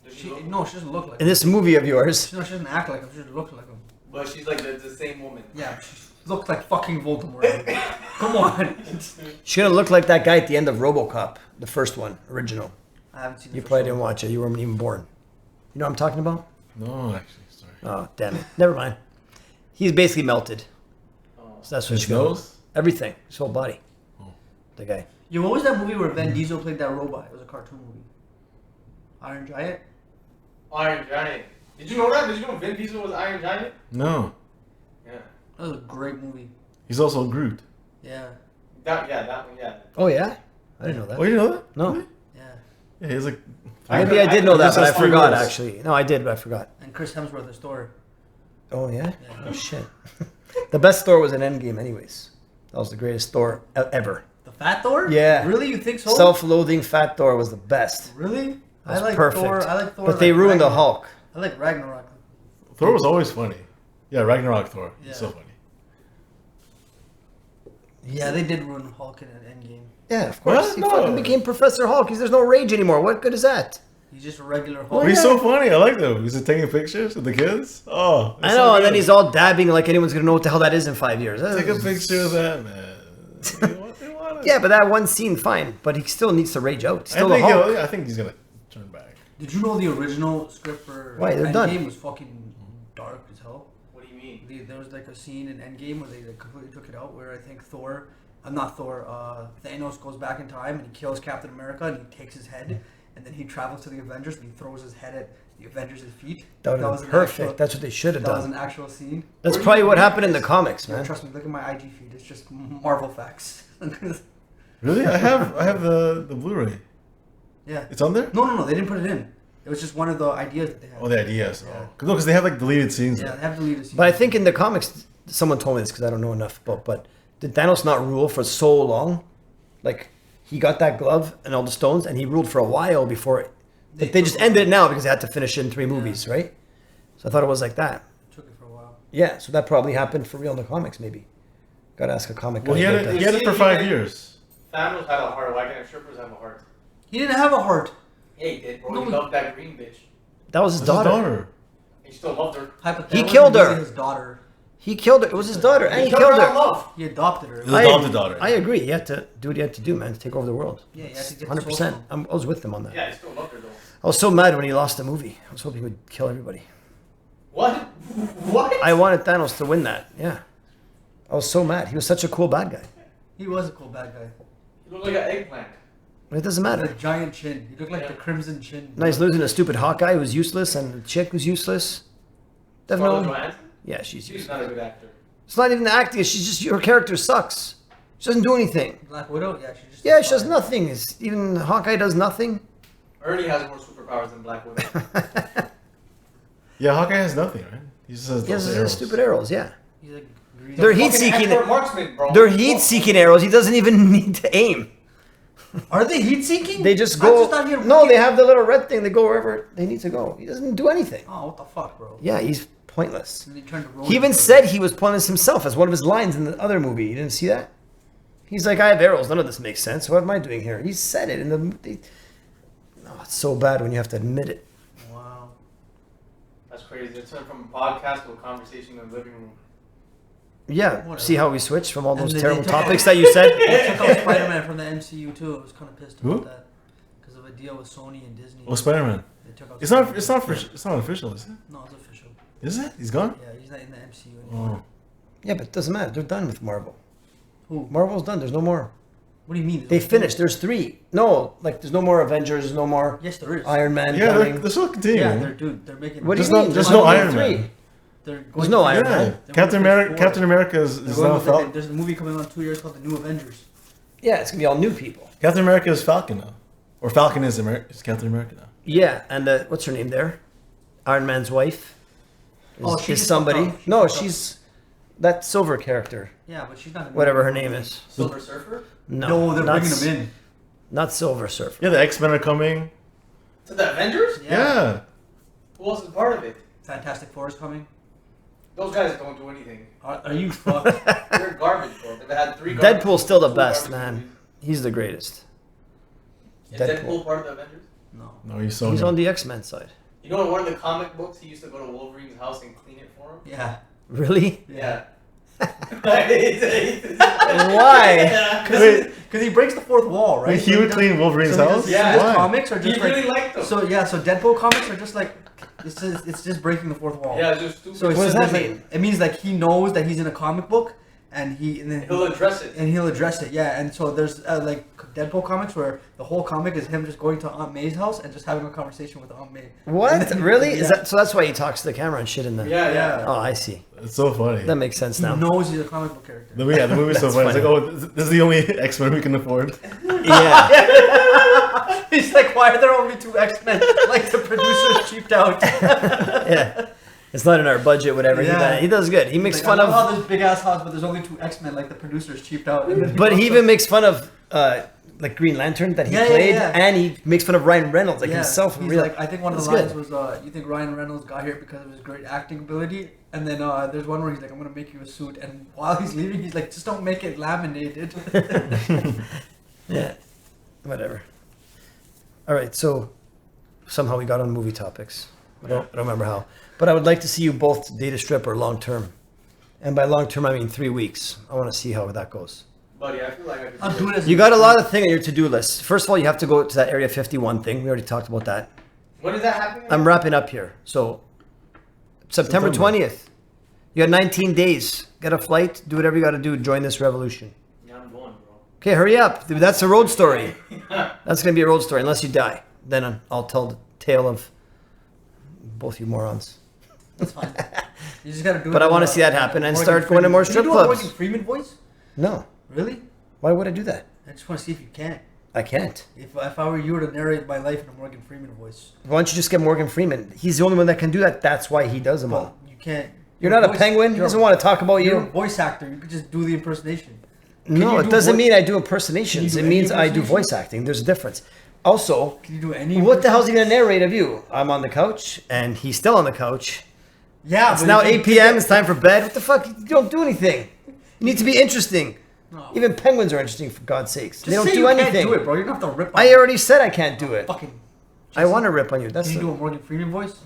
Does She, look, no, she doesn't look like In him. this movie of yours, No, she doesn't act like him. She just looks like him. but she's like the same woman. Yeah, she looks like fucking Voldemort. Come on. she's gonna look like that guy at the end of RoboCop, the first one, original. I haven't seen. You the probably first didn't watch it. You weren't even born. You know what I'm talking about? No, actually, sorry. Oh, damn it. Never mind. He's basically melted. Oh. So that's what His she's gonna. nose? Everything. His whole body. Oh. The guy. one. Yo, what was that movie where Vin Diesel played that robot? It was a cartoon movie. Iron Giant. Iron Giant. Did you know that? Did you know Vin Diesel was Iron Giant? No. Yeah. That was a great movie. He's also Groot. Yeah. That one. Yeah. Oh, yeah? I didn't know that. Oh, you know that? No. Really? Yeah. Yeah, he's like. Maybe I did know that, Just but I has three forgot, words. actually. No, I did, but I forgot. And Chris Hemsworth is Thor. Oh, yeah? Yeah. Oh, shit. The best Thor was in Endgame, anyways. That was the greatest Thor ever. The Fat Thor? Yeah. Really? You think so? Self-loathing fat Thor was the best. Really? That was I like perfect. Thor. I like Thor. But they like ruined the Ragnarok. Hulk. I like Ragnarok. Thor was always funny. Yeah, Ragnarok Thor. Yeah. He's so funny. Yeah, they did ruin Hulk in Endgame. Yeah, of course. What? He No. fucking became Professor Hulk. There's no rage anymore. What good is that? He's just a regular Hulk. But he's so funny. I like them. He's taking pictures with the kids. Oh, I it's know, so and then good. he's all dabbing like anyone's gonna know what the hell that is in 5 years. Take a picture of that, man. They want it. Yeah, but that one scene, fine. But he still needs to rage out. He's I still the think, Hulk. I think he's gonna turn back. Did you know the original script for Why, they're Endgame done. was fucking dark as hell? What do you mean? There was like a scene in Endgame where they like, completely took it out, where I think Thor, not Thor, Thanos goes back in time and he kills Captain America and he takes his head, and then he travels to the Avengers and he throws his head at the Avengers' feet. That would have was been an perfect. actual- That's what they should have that was done. an actual scene. That's Where do probably you what read happened in the this? comics, Yeah, man. trust me, look at my IG feed. It's just Marvel facts. Really? I have the Blu-ray. Yeah. It's on there. No, they didn't put it in. It was just one of the ideas that they had. Oh, the ideas. Yeah. Oh, no, because they have like deleted scenes. Yeah, there. they have deleted scenes. But I think in the comics, someone told me this because I don't know enough about. But did Thanos not rule for so long? Like he got that glove and all the stones, and he ruled for a while before. They just ended it now because they had to finish it in 3 movies, right? So I thought it was like that. Took it for a while. Yeah, so that probably happened for real in the comics, maybe. Got to ask a comic Well, guy he had about it. that. He had it for 5 years. Thanos had a heart. Why can't strippers have a heart? He didn't have a heart. Yeah, he did, bro. No, He loved that green bitch. That was his That's his daughter. daughter. He still loved her. Hypothetically, He killed her. His daughter. He killed her. It was his daughter, and he took killed her out her. of love. He adopted her. His adopted daughter. I agree. He had to do what he had to do, man, to take over the world. Yeah, he had to get the 100%. soul stone. I was with him on that. Yeah, he still loved her though. I was so mad when he lost the movie. I was hoping he would kill everybody. What? What? I wanted Thanos to win that. Yeah. I was so mad. He was such a cool bad guy. He was a cool bad guy. He looked like an eggplant. But it doesn't He had a matter. giant chin. He looked like Yeah. the Crimson Chin. Now he's losing a stupid Hawkeye who's useless and the chick who's useless. Scarlett Definitely. Johansson? Yeah, she's She's not a useless. good actor. It's not even acting. She's just, her character sucks. She doesn't do anything. Black Widow? Yeah, she just. Yeah, she does nothing. It's, even Hawkeye does nothing. Ernie has more superpowers than Black Widow. Yeah, Hawkeye has nothing, right? He just has Yes, those arrows. stupid arrows, yeah. He's like green. They're Fucking heat-seeking. expert marksman, bro. They're heat-seeking arrows. He doesn't even need to aim. Are they heat seeking? They just I go. thought he- No, they have the little red thing. They go wherever they need to go. He doesn't do anything. Oh, what the fuck, bro? Yeah, he's pointless. And they turned to roll He even it. said he was pointless himself as one of his lines in the other movie. You didn't see that? He's like, I have arrows. None of this makes sense. What am I doing here? He said it in the. Oh, it's so bad when you have to admit it. Wow. That's crazy. It turned from a podcast to a conversation in the living room. Yeah. Whatever. See how we switched from all And those they terrible took- topics that you said? They took out Spider-Man from the MCU too. I was kind of pissed about Who? that because of a deal with Sony and Disney. Oh, Spider-Man. They took out It's not. Spider-Man. It's not official, is it? No, it's official. Is it? He's gone. Yeah, he's not in the MCU anymore. Oh. Yeah, but it doesn't matter. They're done with Marvel. Who? Marvel's done. There's no more. What do you mean? They finished. There's 3. No, like there's no more Avengers. There's no more Yes, there is. Iron Man Yeah, coming. they're still continuing. Yeah, they're making. What do you There's no- mean? there's only no Iron 3. Man. They're going There's no for- Iron Yeah, Man. They're Captain going for America. 4. Captain America They're is going now with the- Falcon. There's a movie coming out in 2 years called The New Avengers. Yeah, it's gonna be all new people. Captain America is Falcon now, or Falcon is Captain America now. Yeah, and what's her name there? Iron Man's wife. Is, Oh, she is just somebody? fucked up. She No, fucked up. she's that silver character. Yeah, but she's not. in the Whatever her movie. name is. Silver Surfer? No, No, they're not bringing s- them in. Not Silver Surfer. Yeah, the X-Men are coming. To the Avengers? Yeah. Who else is part of it? Fantastic Four is coming. Those guys don't do anything. Are you fucked? They're garbage, bro. They've had 3 garbage Deadpool's still the two best, garbage man. movies. He's the greatest. Is Deadpool part of the Avengers? No. No, he's so. He's on the X-Men side. You know, in one of the comic books, he used to go to Wolverine's house and clean it for him. Yeah. Really? Yeah. Why? Because he breaks the fourth wall, right? Wait, he would clean Wolverine's house? Yeah. His Why? comics are He just really liked them. So Deadpool comics are just like it's just breaking the fourth wall. Yeah, it's just stupid. So it's What does just that like, mean? it means like he knows that he's in a comic book, and then He'll address it. And he'll address it, yeah. And so there's like Deadpool comics where the whole comic is him just going to Aunt May's house and just having a conversation with Aunt May. What? Really? Yeah. Is that so? That's why he talks to the camera and shit in the. Yeah. Oh, I see. It's so funny. That makes sense He now. knows he's a comic book character. The movie's so That's funny. It's like, funny. oh, this is the only X-Men we can afford. Yeah. He's like, why are there only 2 X-Men? Like the producers cheaped out. Yeah. It's not in our budget, whatever. Yeah. He does good. He makes Like, fun I love of. this big ass house, but there's only 2 X-Men. Like the producers cheaped out. And then But he also- even makes fun of like Green Lantern that he Yeah, played, yeah. and he makes fun of Ryan Reynolds, like Yeah, himself. he's Real. like, I think one of the That's lines good. was, "You think Ryan Reynolds got here because of his great acting ability?" And then there's one where he's like, "I'm gonna make you a suit," and while he's leaving, he's like, "Just don't make it laminated." Yeah. Whatever. All right. So somehow we got on movie topics. I don't remember how. But I would like to see you both date a stripper long term. And by long term, I mean 3 weeks. I want to see how that goes. Buddy, I feel like I could I'll do it as You got a lot of things on your to-do list. First of all, you have to go to that Area 51 thing. We already talked about that. When is that happening? I'm wrapping up here. So September 20th. You got 19 days. Get a flight. Do whatever you got to do. Join this revolution. Yeah, I'm going, bro. Okay, hurry up. Dude, that's a road story. That's going to be a road story unless you die. Then I'll tell the tale of both you morons. That's fine. You just gotta do it. But I in, want to see that happen and Morgan start going to Freeman. more Can strip you do a clubs. Morgan Freeman voice? No. Really? Why would I do that? I just want to see if you can. I can't. If I were you to narrate my life in a Morgan Freeman voice, Why don't you just get Morgan Freeman? He's the only one that can do that. That's why he does them all. well, you can't. You're not a penguin. He doesn't want to talk about You're a you. voice actor. You could just do the impersonation. No, you it do doesn't voice- mean I do Can impersonations. you It do any means I do impersonations? voice acting. There's a difference. Also, Can you do any? what the hell is he going to narrate of you? I'm on the couch, and he's still on the couch. Yeah, It's but now if you- 8 p.m. It's time for bed. What the fuck? You don't do anything. You need to be interesting. No. Even penguins are interesting, for God's sakes. Just They don't say do you anything. Can't do it, bro. You don't have to rip. I on already said I can't do it. fucking. I want to rip on you. That's Can you the, do a Morgan Freeman voice?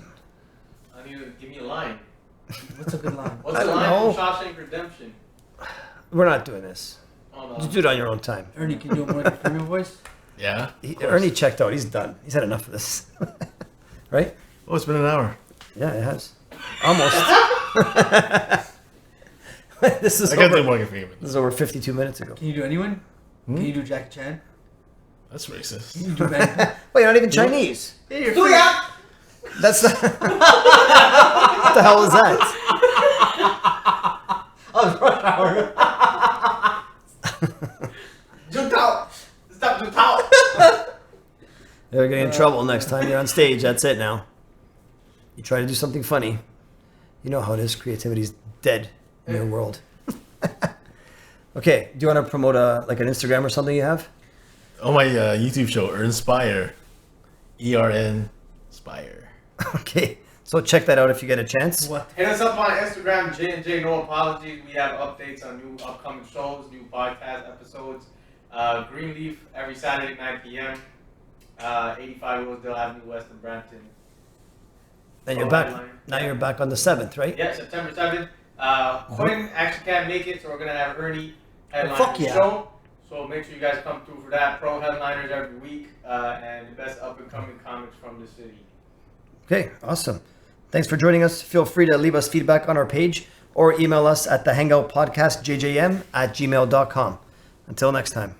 I need to give me a line. What's a good line? What's I the don't line know. from Shawshank Redemption? we're not doing this. Oh, no. Just do it on your own time. Ernie, can you do a Morgan Freeman voice? Yeah. Ernie checked out. He's done. He's had enough of this. Right? Oh, it's been an hour. Yeah, it has. Almost. This is I can't do over. Morgan Freeman. This is over 52 minutes ago. Can you do anyone? Can you do Jackie Chan? That's racist. Can you do Ben? Wait, you're not even Chinese. Yeah, you're Booyah! That's the, what the hell is that? Oh, it's rush hour. Jump out! Stop, jump out! You're getting in trouble next time you're on stage. That's it now. You try to do something funny. You know how it is. Creativity's dead in your world. Okay, do you want to promote like an Instagram or something you have? On my YouTube show, Ernspire. ERN Spire. Okay, so check that out if you get a chance. What? Hit us up on Instagram, J&J No Apologies. We have updates on new upcoming shows, new podcast episodes. Greenleaf every Saturday, 9 p.m. 85 Rosedale Avenue West in Brampton. Then you're Oh, back. headline. Now you're back on the 7th, right? Yeah, September 7th. Quinn actually can't make it, so we're going to have Ernie headline fuck the yeah. show. So make sure you guys come through for that. Pro headliners every week, and the best up-and-coming comics from the city. Okay, awesome. Thanks for joining us. Feel free to leave us feedback on our page or email us at the Hangout Podcast, jjm@gmail.com. Until next time.